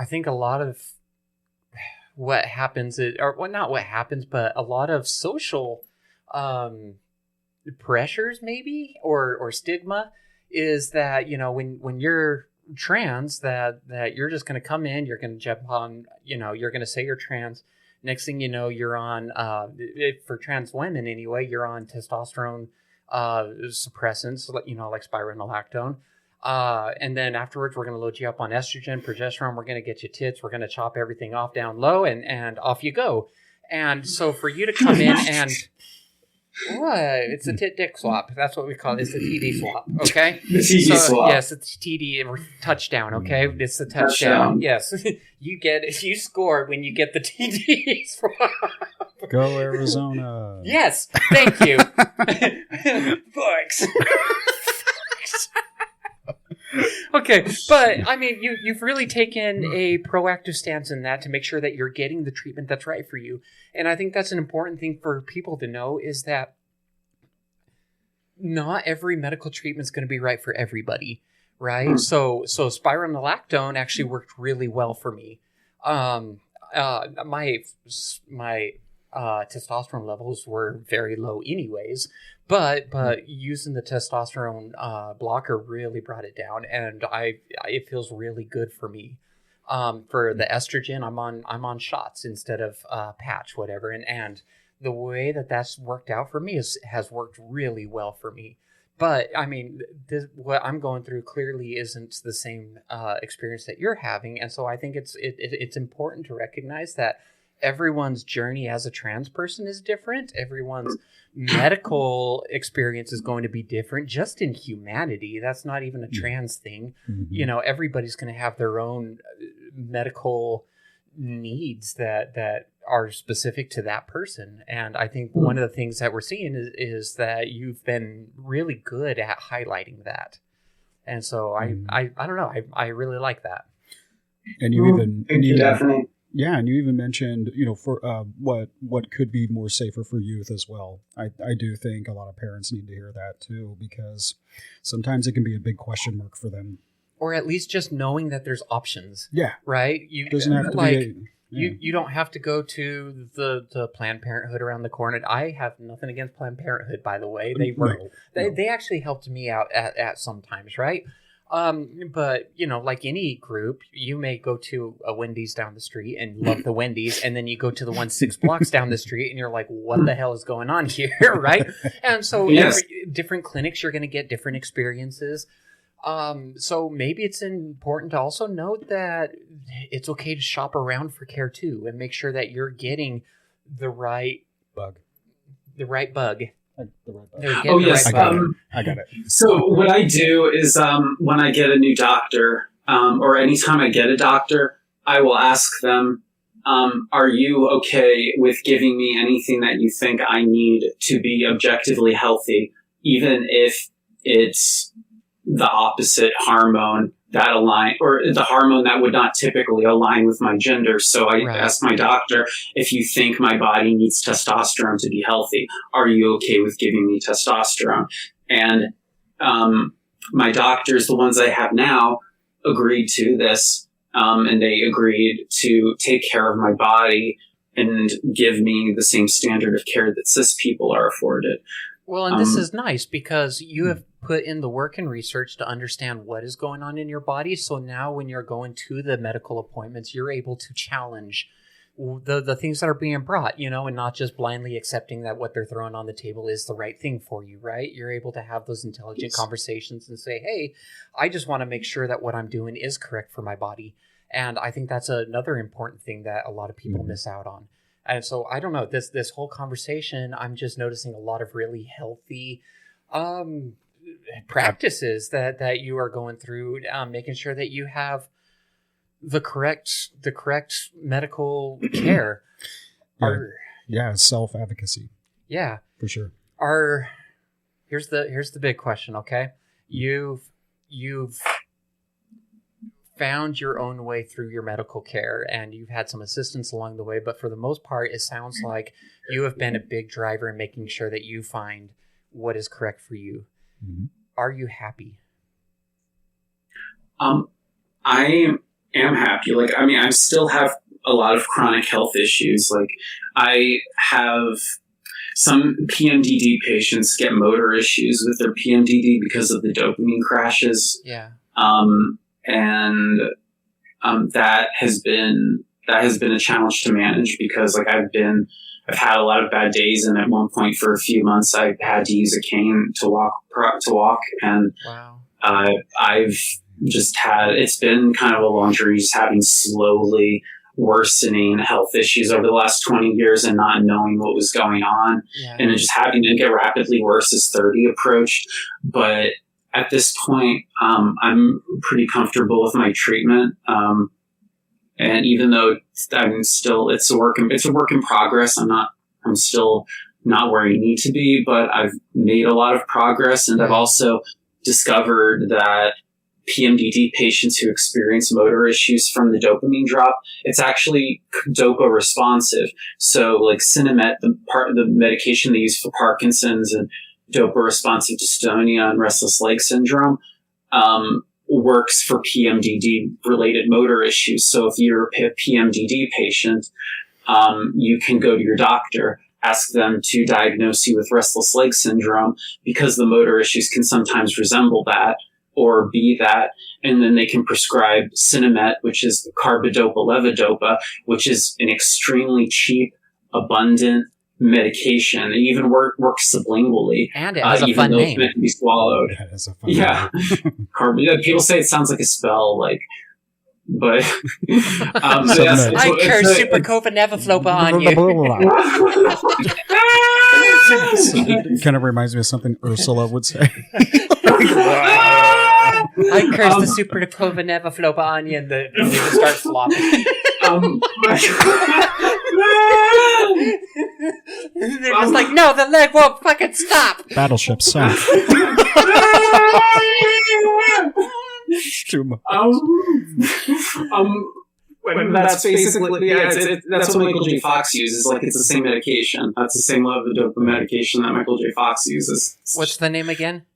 think a lot of what happens not what happens, but a lot of social pressures maybe or stigma is that, when you're trans, that you're just going to come in, you're going to jump on, you're going to say you're trans. Next thing you know, you're on, for trans women anyway, you're on testosterone suppressants, like spironolactone. And then afterwards, we're going to load you up on estrogen, progesterone. We're going to get you tits. We're going to chop everything off down low, and off you go. And so for you to come in and... What? It's a tit-dick swap. That's what we call it. It's a TD swap, okay? The TD swap. Yes, it's TD touchdown, okay? It's the touchdown. Yes. You score when you get the TD swap. Go Arizona. Yes, thank you. Thanks. Okay, but I mean, you've really taken a proactive stance in that to make sure that you're getting the treatment that's right for you. And I think that's an important thing for people to know, is that not every medical treatment is going to be right for everybody, right? So spironolactone actually worked really well for me. My testosterone levels were very low anyways, but using the testosterone blocker really brought it down, and it feels really good for me. For the estrogen, I'm on shots instead of patch, whatever, and the way that that's worked out for me has worked really well for me. But I mean, what I'm going through clearly isn't the same experience that you're having, and so I think it's important to recognize that everyone's journey as a trans person is different. Everyone's medical experience is going to be different. Just in humanity, that's not even a trans thing. Mm-hmm. Everybody's going to have their own medical needs that are specific to that person. And I think one of the things that we're seeing is that you've been really good at highlighting that. And so I don't know. I really like that. And you definitely. Yeah, and you even mentioned, for what could be more safer for youth as well. I do think a lot of parents need to hear that too, because sometimes it can be a big question mark for them. Or at least just knowing that there's options. Yeah. Right? You doesn't have to be. You don't have to go to the Planned Parenthood around the corner. I have nothing against Planned Parenthood, by the way. They work. No. They actually helped me out at some times, right? But like any group, you may go to a Wendy's down the street and love the Wendy's, and then you go to the one 6 blocks down the street and you're like, what the hell is going on here? Right? And so Yes. different clinics, you're going to get different experiences. So maybe it's important to also note that it's okay to shop around for care too, and make sure that you're getting the right bug. Oh, yes. I got it. So what I do is when I get a new doctor, or anytime I get a doctor, I will ask them, are you okay with giving me anything that you think I need to be objectively healthy, even if it's the opposite hormone that align, or the hormone that would not typically align with my gender. So I ask my doctor, if you think my body needs testosterone to be healthy, are you okay with giving me testosterone? And my doctors, the ones I have now, agreed to this, and they agreed to take care of my body and give me the same standard of care that cis people are afforded. Well, and this is nice because you have put in the work and research to understand what is going on in your body. So now when you're going to the medical appointments, you're able to challenge the things that are being brought, and not just blindly accepting that what they're throwing on the table is the right thing for you, right? You're able to have those intelligent conversations and say, hey, I just want to make sure that what I'm doing is correct for my body. And I think that's another important thing that a lot of people miss out on. And so I don't know, this whole conversation, I'm just noticing a lot of really healthy practices that you are going through, making sure that you have the correct medical care. Self-advocacy. Yeah, for sure. Here's the big question. Okay, you've found your own way through your medical care, and you've had some assistance along the way, but for the most part, it sounds like you have been a big driver in making sure that you find what is correct for you. Mm-hmm. Are you happy? I am happy. I still have a lot of chronic health issues. I have some PMDD patients get motor issues with their PMDD because of the dopamine crashes. Yeah. And that has been a challenge to manage because I've had a lot of bad days, and at one point for a few months I had to use a cane to walk, and wow. I've just it's been kind of a long journey, just having slowly worsening health issues over the last 20 years and not knowing what was going on, and just having to get rapidly worse as 30 approached. But at this point, I'm pretty comfortable with my treatment. And even though it's a work in progress, I'm still not where I need to be, but I've made a lot of progress. And I've also discovered that PMDD patients who experience motor issues from the dopamine drop, it's actually dopa responsive. So Cinemet, the medication they use for Parkinson's and dopa responsive dystonia and restless leg syndrome, works for PMDD related motor issues. So if you're a PMDD patient, you can go to your doctor, ask them to diagnose you with restless leg syndrome because the motor issues can sometimes resemble that or be that. And then they can prescribe Cinemet, which is carbidopa levodopa, which is an extremely cheap, abundant medication. It even works sublingually. And it has a even fun though name. it's meant to be swallowed. That is a fun Yeah. People say it sounds like a spell, like, but yes, I curse Super Cova Nevaflopa on you. Kind of reminds me of something Ursula would say. I curse the Super Cova Nevaflopa on you, and the just start flopping. They're just like, no, the leg won't fucking stop. Battleship south. Too much. That's basically that's what Michael J. Fox uses. Like, it's the same medication. That's the same levodopa medication that Michael J. Fox uses. What's the name again?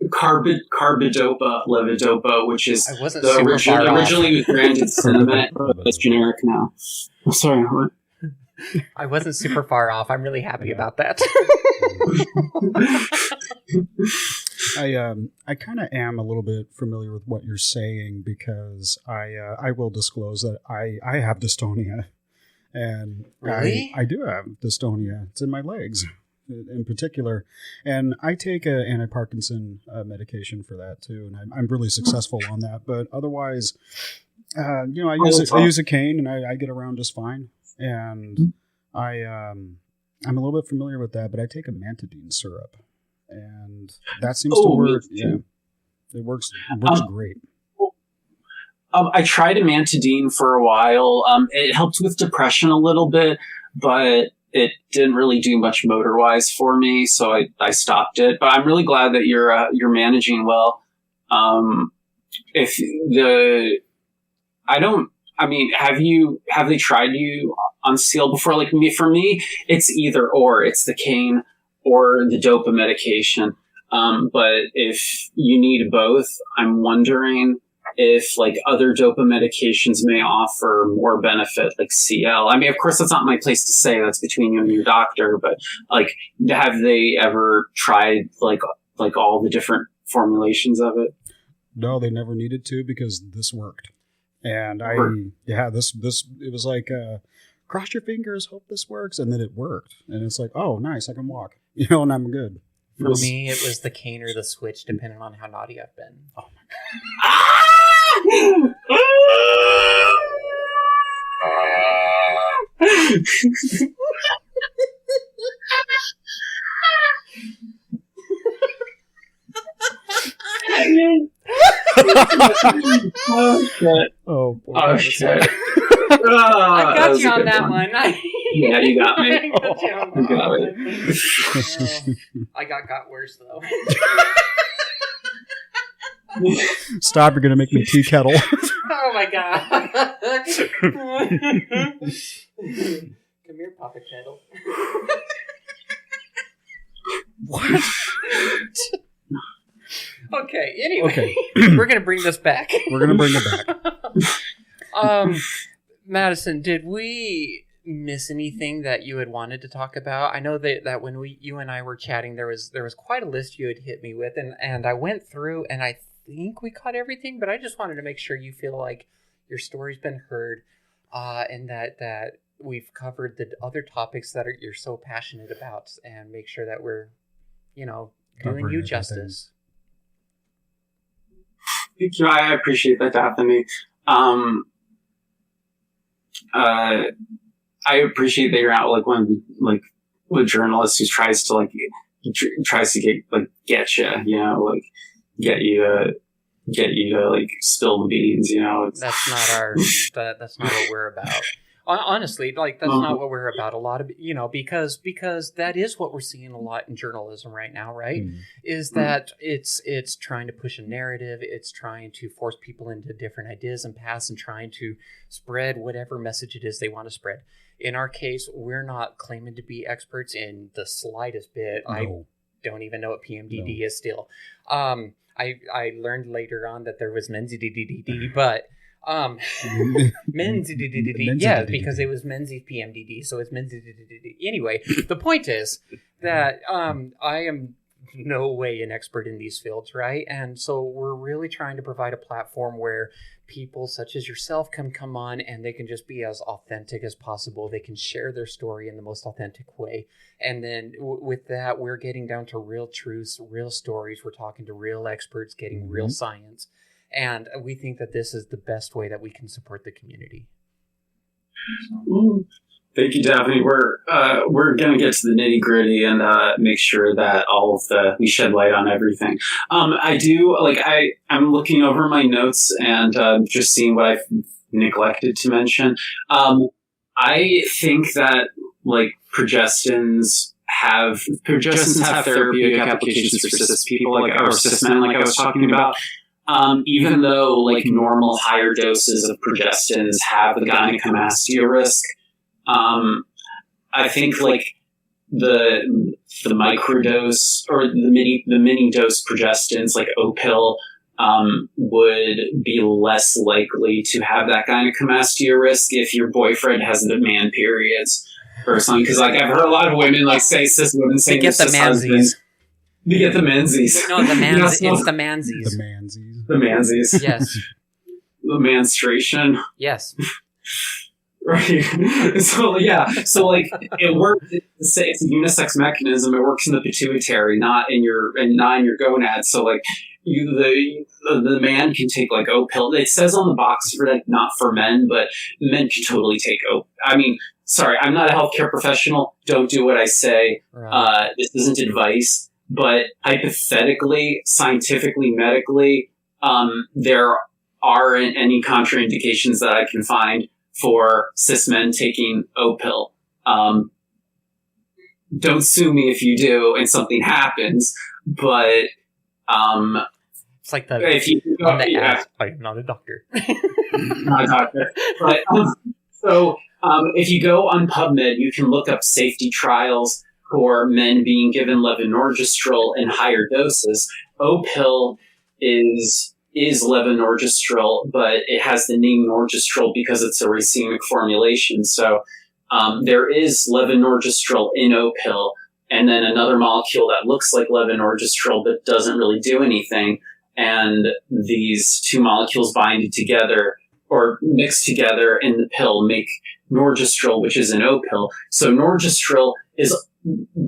Carbidopa levodopa, which is I wasn't the super far off. originally was branded Cinnamon, but it's generic now. I'm sorry, what? I wasn't super far off. I'm really happy about that. I kind of am a little bit familiar with what you're saying because I will disclose that I have dystonia, and Really? I do have dystonia. It's in my legs, in particular, and I take an anti-Parkinson medication for that too, and I'm really successful on that. But otherwise, I use a cane and I get around just fine, and I'm a little bit familiar with that. But I take a mantidine syrup. And that seems to work. Yeah, it works great. I tried amantadine for a while. It helped with depression a little bit, but it didn't really do much motor-wise for me, so I stopped it. But I'm really glad that you're managing well. Have they tried you on Seal before? Like for me, it's either or. It's the cane or the dopa medication. But if you need both, I'm wondering if like other dopa medications may offer more benefit, like CL. I mean, of course, that's not my place to say. That's between you and your doctor. But like, have they ever tried like all the different formulations of it? No, they never needed to because this worked. And this it was like cross your fingers, hope this works, and then it worked. And it's like, oh, nice, I can walk, and I'm good. For me, it was the cane or the switch, depending on how naughty I've been. Oh my Oh shit! Oh shit! I got you on that one. Yeah, you got me. You got me. I got worse though. Stop! You're gonna make me tea kettle. Oh my god! Come here, Papa Kettle. What? Okay. Anyway, we're gonna bring this back. We're gonna bring it back. Madison, did we miss anything that you had wanted to talk about? I know that when you and I were chatting, there was quite a list you had hit me with, and I went through, and I think we caught everything, but I just wanted to make sure you feel like your story's been heard, and that we've covered the other topics that you're so passionate about, and make sure that we're, doing you justice. Thank you. I appreciate that, Daphne. I appreciate that you're out like one of the, like a journalist who tries to get you, get you to like spill the beans. That's not that's not what we're about. Honestly, like that's not what we're about. A lot of because that is what we're seeing a lot in journalism right now, right? Mm-hmm. Is that it's trying to push a narrative, it's trying to force people into different ideas and paths, and trying to spread whatever message it is they want to spread. In our case, we're not claiming to be experts in the slightest bit. No. I don't even know what PMDD is still. I learned later on that there was Menzies, but. Menzies, yeah, because it was Menzies PMDD, so it's Menzies. Anyway, the point is that I am no way an expert in these fields, right? And so we're really trying to provide a platform where people such as yourself can come on and they can just be as authentic as possible. They can share their story in the most authentic way. And then with that, we're getting down to real truths, real stories. We're talking to real experts, getting real science. And we think that this is the best way that we can support the community. Thank you, Daphne. We're going to get to the nitty gritty and make sure that we shed light on everything. I'm looking over my notes and just seeing what I've neglected to mention. I think that like progestins have therapeutic applications for cis people, or cis men, like I was talking about. Even though like normal higher doses of progestins have the gynecomastia risk, I think like the microdose or the mini dose progestins like Opill would be less likely to have that gynecomastia risk if your boyfriend has the man periods or something. Because like I've heard a lot of women like cis women saying get the mansies. They get the menses. No, the mans. It's the mansies. The mansies. The mansies. Yes. The menstruation. Yes. Right. So like it works. It's a unisex mechanism. It works in the pituitary, not in your gonads. So like the man can take like Opill. It says on the box for like not for men, but men can totally take I mean, sorry, I'm not a healthcare professional. Don't do what I say. Right. This isn't advice. But hypothetically, scientifically, medically, there aren't any contraindications that I can find for cis men taking Opill. Don't sue me if you do and something happens, but it's like if you go, on the ask, I'm not a doctor. Not a doctor. But if you go on PubMed, you can look up safety trials for men being given levonorgestrel in higher doses. Opill is levonorgestrel, but it has the name norgestrel because it's a racemic formulation. So there is levonorgestrel in Opill, and then another molecule that looks like levonorgestrel but doesn't really do anything. And these two molecules bind together or mix together in the pill make norgestrel, which is an Opill. So norgestrel is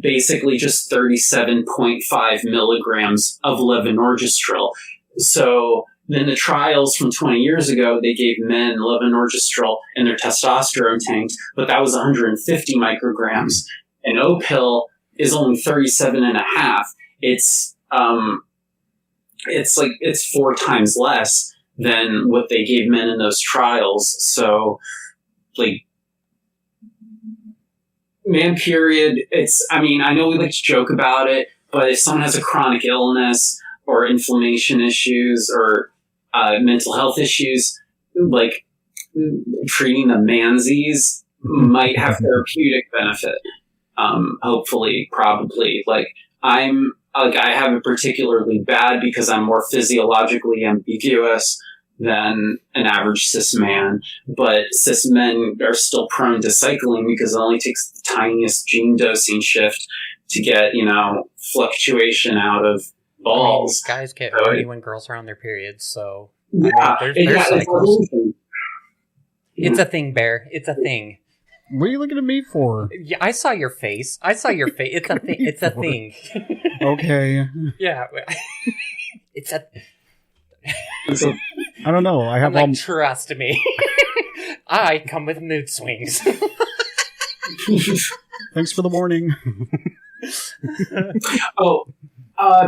basically just 37.5 milligrams of levonorgestrel. So then the trials from 20 years ago, they gave men levonorgestrel and their testosterone tanked, but that was 150 micrograms. And Opill is only 37 and a half. It's 4 times less than what they gave men in those trials. So like, man period, I know we like to joke about it, but if someone has a chronic illness or inflammation issues or mental health issues, like treating the mansies might have therapeutic benefit. Hopefully, probably. I have it particularly bad because I'm more physiologically ambiguous than an average cis man, but cis men are still prone to cycling because it only takes the tiniest gene dosing shift to get, fluctuation out of balls. Guys get horny when girls are on their periods, so yeah, there's cycles. It's a thing, Bear. It's a thing. What are you looking at me for? Yeah, I saw your face. It's a thing. It's a thing. Okay. Yeah. It's a... I don't know. I'm like, trust me. I come with mood swings. Thanks for the warning.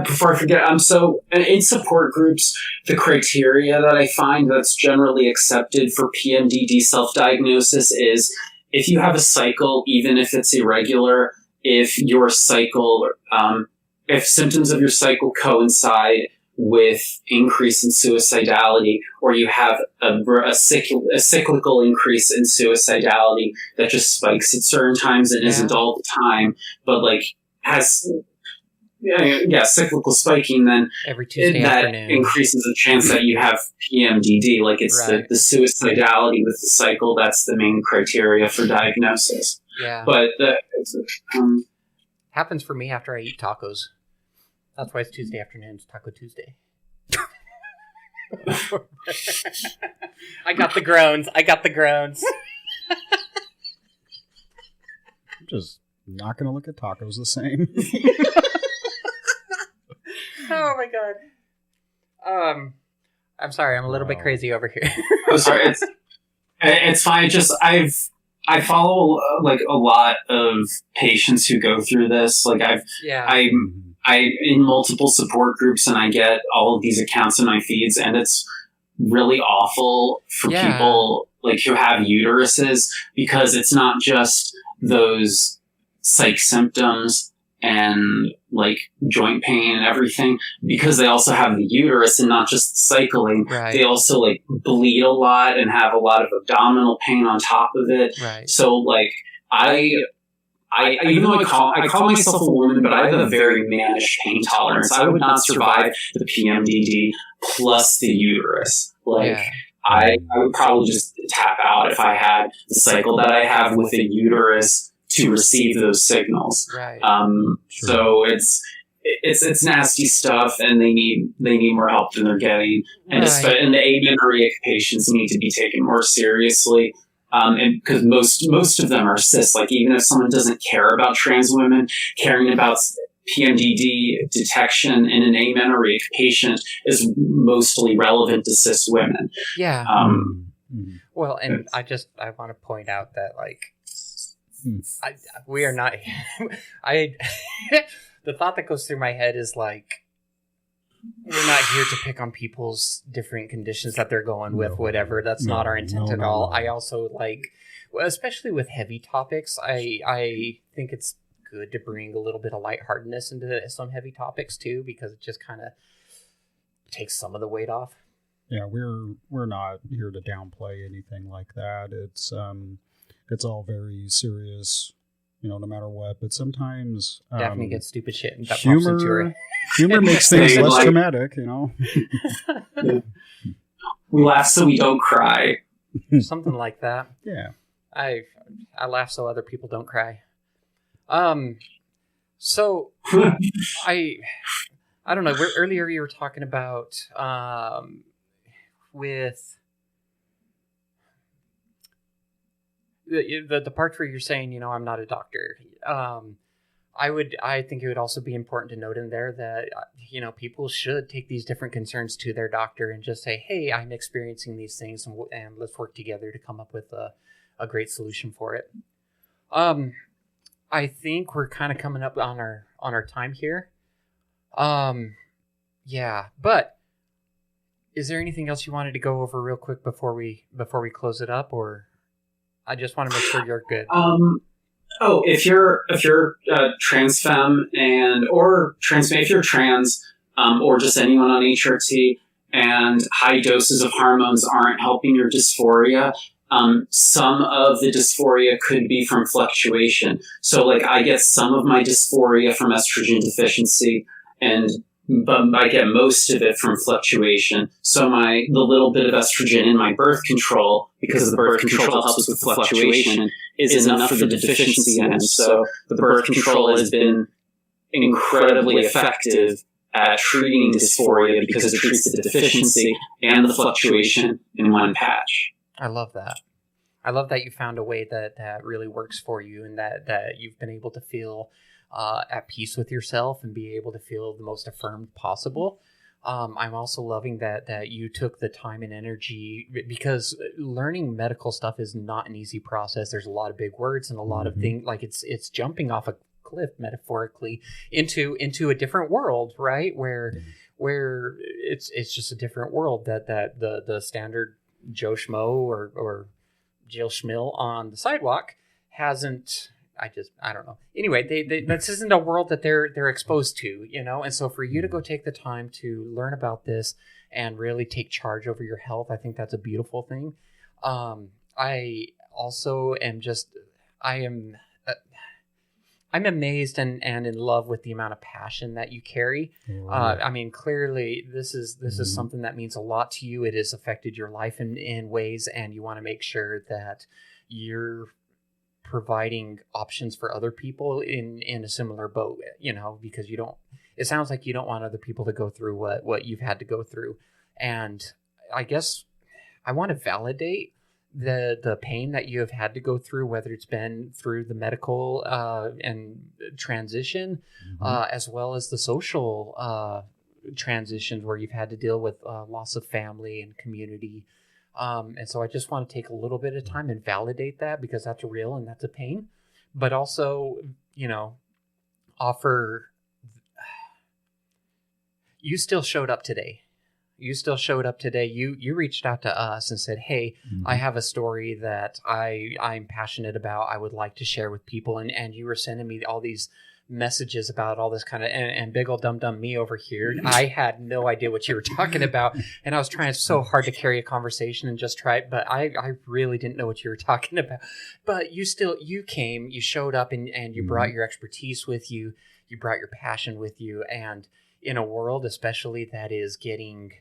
Before I forget, in support groups, the criteria that I find that's generally accepted for PMDD self-diagnosis is if you have a cycle, even if it's irregular, if your cycle, if symptoms of your cycle coincide with increase in suicidality, or you have a cyclical increase in suicidality that just spikes at certain times and isn't all the time, but has cyclical spiking, then every Tuesday that afternoon increases the chance that you have PMDD. Right. The suicidality with the cycle, that's the main criteria for diagnosis. Yeah. But happens for me after I eat tacos. That's why it's Tuesday afternoons, Taco Tuesday. I got the groans. I'm just not going to look at tacos the same. Oh my god. I'm sorry. I'm a little bit crazy over here. I'm sorry. It's fine. Just I follow like a lot of patients who go through this. Like I'm in multiple support groups, and I get all of these accounts in my feeds, and it's really awful for people like who have uteruses, because it's not just those psych symptoms and like joint pain and everything, because they also have the uterus and not just cycling. Right. They also like bleed a lot and have a lot of abdominal pain on top of it. Right. So like I even though I call myself a woman, but I have a very mannish pain tolerance. I would not survive the PMDD plus the uterus. Like I would probably just tap out if I had the cycle that I have with a uterus to receive those signals. Right. So it's nasty stuff, and they need more help than they're getting. And and the amenorrheic patients need to be taken more seriously. And because most of them are cis. Like, even if someone doesn't care about trans women, caring about PMDD detection in an amenorrheic patient is mostly relevant to cis women. Yeah. Well, and I want to point out that, like, we are not. The thought that goes through my head is like, we're not here to pick on people's different conditions that they're going with, whatever. That's not our intent at all. I also like, especially with heavy topics, I think it's good to bring a little bit of lightheartedness into some heavy topics too, because it just kind of takes some of the weight off. Yeah, we're not here to downplay anything like that. It's all very serious, no matter what. But sometimes Daphne gets stupid shit and that pops into her. Humor makes things less traumatic, We laugh so we don't cry. Something like that. Yeah. I laugh so other people don't cry. So I don't know. Earlier you were talking about with the parts where you're saying, I'm not a doctor. I think it would also be important to note in there that, people should take these different concerns to their doctor and just say, hey, I'm experiencing these things, and let's work together to come up with a great solution for it. I think we're kind of coming up on our time here. Yeah, but is there anything else you wanted to go over real quick before we close it up, or I just want to make sure you're good? If you're transfemme if you're trans, or just anyone on HRT, and high doses of hormones aren't helping your dysphoria, some of the dysphoria could be from fluctuation. So, like, I get some of my dysphoria from estrogen deficiency, but I get most of it from fluctuation. So the little bit of estrogen in my birth control, because the birth control helps with fluctuation, is enough for the deficiency. And so the birth control has been incredibly effective at treating dysphoria, because it treats the deficiency and the fluctuation in one patch. I love that. I love that you found a way that really works for you, and that you've been able to feel at peace with yourself and be able to feel the most affirmed possible. I'm also loving that you took the time and energy, because learning medical stuff is not an easy process. There's a lot of big words and a lot of things, like it's jumping off a cliff, metaphorically, into a different world, right? Where it's just a different world that the standard Joe Schmo or Jill Schmill on the sidewalk hasn't. I don't know. Anyway, this isn't a world that they're exposed to, And so for you to go take the time to learn about this and really take charge over your health, I think that's a beautiful thing. I also am I'm amazed and in love with the amount of passion that you carry. I mean, clearly this is something that means a lot to you. It has affected your life in ways, and you want to make sure that you're providing options for other people in a similar boat, because it sounds like you don't want other people to go through what you've had to go through. And I guess I want to validate the pain that you have had to go through, whether it's been through the medical and transition, as well as the social transitions where you've had to deal with loss of family and community. And so I just want to take a little bit of time and validate that, because that's real and that's a pain, but also, offer. You still showed up today. You reached out to us and said, hey, I have a story that I'm passionate about. I would like to share with people. And you were sending me all these messages about all this kind of, and big old dumb me over here. I had no idea what you were talking about. And I was trying so hard to carry a conversation and just try it. But I really didn't know what you were talking about. But you came, you showed up, and you brought your expertise with you. You brought your passion with you. And in a world, especially that is getting,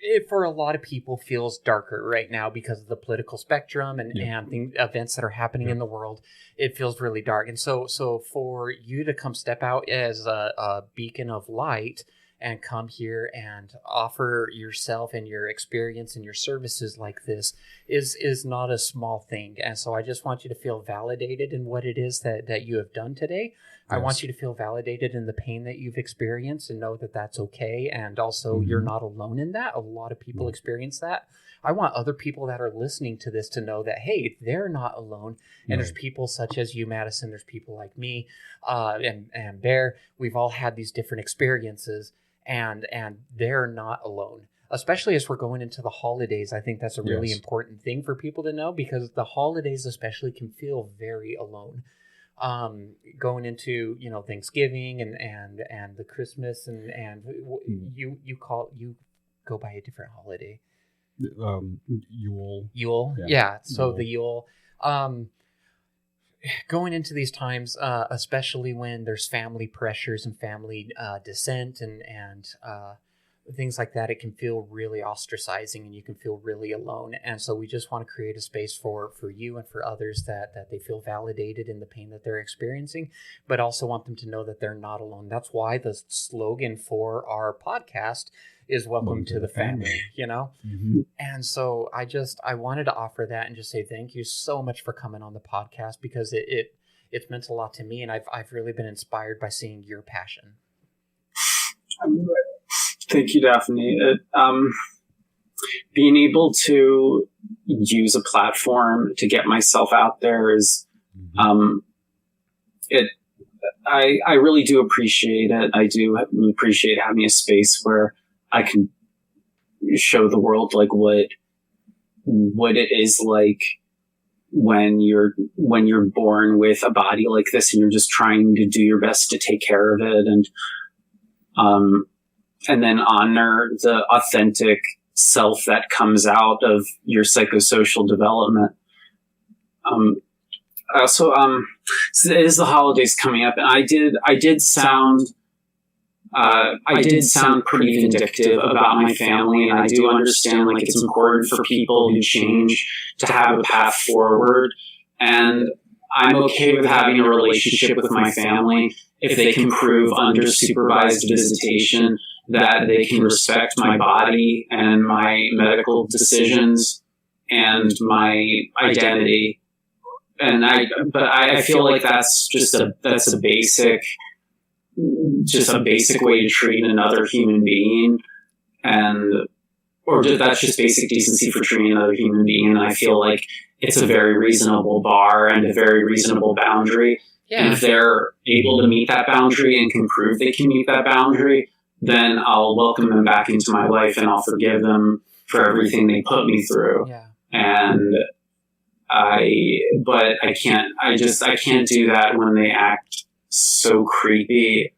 it for a lot of people feels darker right now because of the political spectrum and events that are happening in the world. It feels really dark. And so for you to come step out as a beacon of light and come here and offer yourself and your experience and your services like this is not a small thing. And so I just want you to feel validated in what it is that you have done today. I want you to feel validated in the pain that you've experienced and know that that's okay. And also you're not alone in that. A lot of people experience that. I want other people that are listening to this to know that, hey, they're not alone. And there's people such as you, Madison. There's people like me and Bear. We've all had these different experiences, and they're not alone. Especially as we're going into the holidays, I think that's a really important thing for people to know, because the holidays especially can feel very alone. Going into Thanksgiving and the Christmas and you go by a different holiday. Yule. Yeah. So the Yule. Going into these times, especially when there's family pressures and family dissent and things like that, it can feel really ostracizing and you can feel really alone. And so we just want to create a space for you and for others that they feel validated in the pain that they're experiencing, but also want them to know that they're not alone. That's why the slogan for our podcast is welcome to the family, And so I wanted to offer that and just say thank you so much for coming on the podcast, because it's meant a lot to me, and I've really been inspired by seeing your passion. Thank you, Daphne. Being able to use a platform to get myself out there is, I really do appreciate it. I do appreciate having a space where I can show the world like what it is like when you're born with a body like this and you're just trying to do your best to take care of it, and then honor the authentic self that comes out of your psychosocial development. Also, so it is the holidays coming up, and I did sound pretty vindictive about my family, and I do understand like it's important for people who change to have a path forward, and I'm okay with having a relationship with my family if they can prove under supervised visitation that they can respect my body and my medical decisions and my identity. And I feel like that's just a basic way to treat another human being, or that's just basic decency for treating another human being. And I feel like it's a very reasonable bar and a very reasonable boundary. Yeah. And if they're able to meet that boundary and can prove they can meet that boundary, then I'll welcome them back into my life and I'll forgive them for everything they put me through. Yeah. And I can't do that when they act so creepy.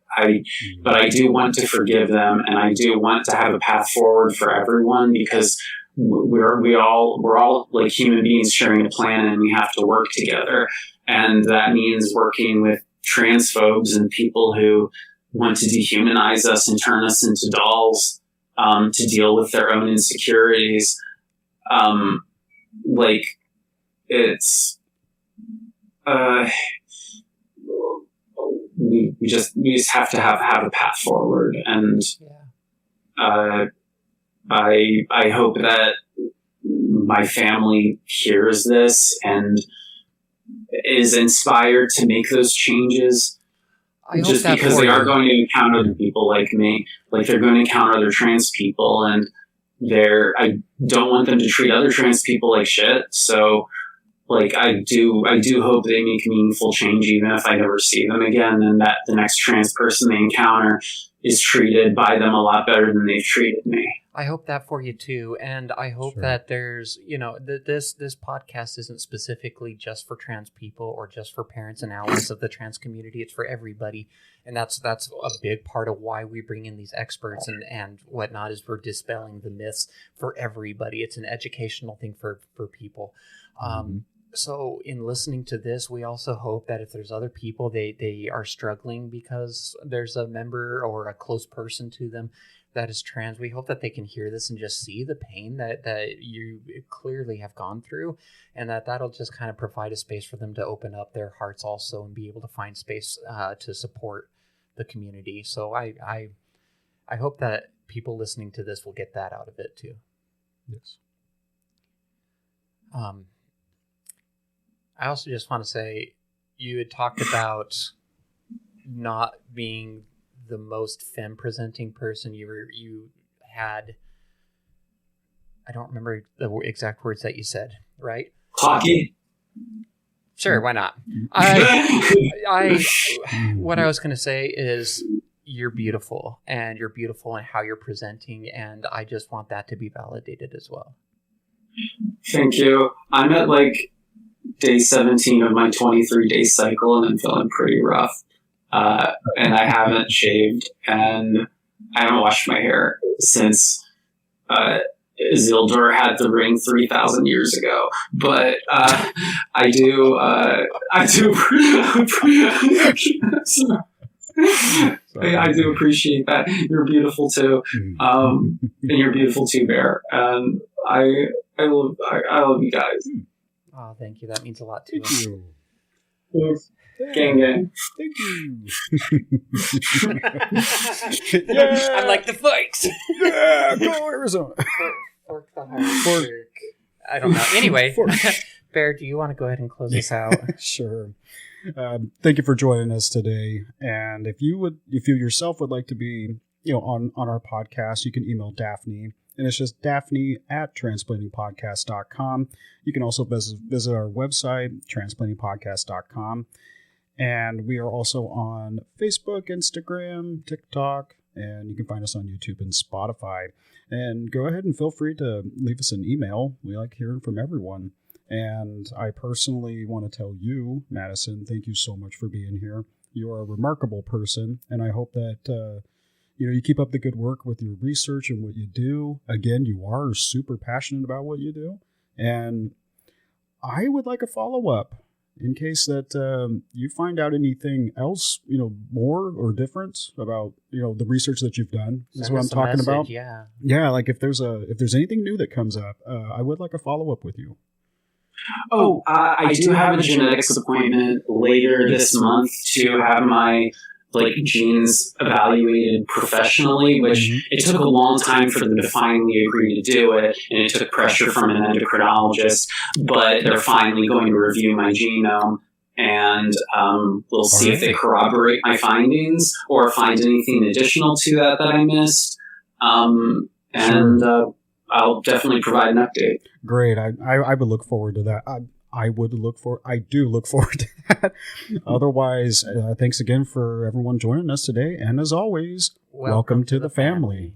But I do want to forgive them, and I do want to have a path forward for everyone, because we're all like human beings sharing a planet, and we have to work together. And that means working with transphobes and people who want to dehumanize us and turn us into dolls, to deal with their own insecurities. we just have to have a path forward. And I hope that my family hears this and is inspired to make those changes. Just because they are going to encounter people like me, like they're going to encounter other trans people, and I don't want them to treat other trans people like shit. So, like, I do hope they make meaningful change, even if I never see them again, and that the next trans person they encounter is treated by them a lot better than they've treated me. I hope that for you too, and I hope that there's, this podcast isn't specifically just for trans people or just for parents and allies of the trans community. It's for everybody, and that's a big part of why we bring in these experts and whatnot, is we're dispelling the myths for everybody. It's an educational thing for people. So in listening to this, we also hope that if there's other people, they are struggling because there's a member or a close person to them that is trans, we hope that they can hear this and just see the pain that you clearly have gone through, and that'll just kind of provide a space for them to open up their hearts also and be able to find space to support the community. So I hope that people listening to this will get that out of it too. Yes. I also just want to say, you had talked about not being the most femme presenting person. You had, I don't remember the exact words that you said, right? Hockey. Sure, why not? What I was going to say is, you're beautiful, and you're beautiful in how you're presenting, and I just want that to be validated as well. Thank you. I'm at like day 17 of my 23-day cycle, and I'm feeling pretty rough. And I haven't shaved, and I haven't washed my hair since Isildur had the ring 3,000 years ago. But I do appreciate that. You're beautiful too, and you're beautiful too, Bear. And I love you guys. Oh, thank you. That means a lot too. Thank you. Yes. Gang. Thank you. I like the fights. Yeah, go Arizona. Fork the hard work. I don't know. Anyway, Bear, do you want to go ahead and close us out? Sure. Thank you for joining us today. And if you yourself would like to be, on our podcast, you can email Daphne. And it's just Daphne@transplantingpodcast.com. You can also visit our website, transplantingpodcast.com. And we are also on Facebook, Instagram, TikTok, and you can find us on YouTube and Spotify. And go ahead and feel free to leave us an email. We like hearing from everyone. And I personally want to tell you, Madison, thank you so much for being here. You are a remarkable person, and I hope that you keep up the good work with your research and what you do. Again, you are super passionate about what you do. And I would like a follow-up in case that you find out anything else, more or different about, the research that you've done. That's what I'm talking about. Yeah. Yeah, like if there's anything new that comes up, I would like a follow-up with you. Oh, I do have a genetics appointment later this month to have my genes evaluated professionally, which it took a long time for them to finally agree to do it, and it took pressure from an endocrinologist, but they're finally going to review my genome, and we'll see if they corroborate my findings or find anything additional to that I missed. I'll definitely provide an update. Great. I would look forward to that. I do look forward to that. Otherwise, thanks again for everyone joining us today. And as always, welcome to the family.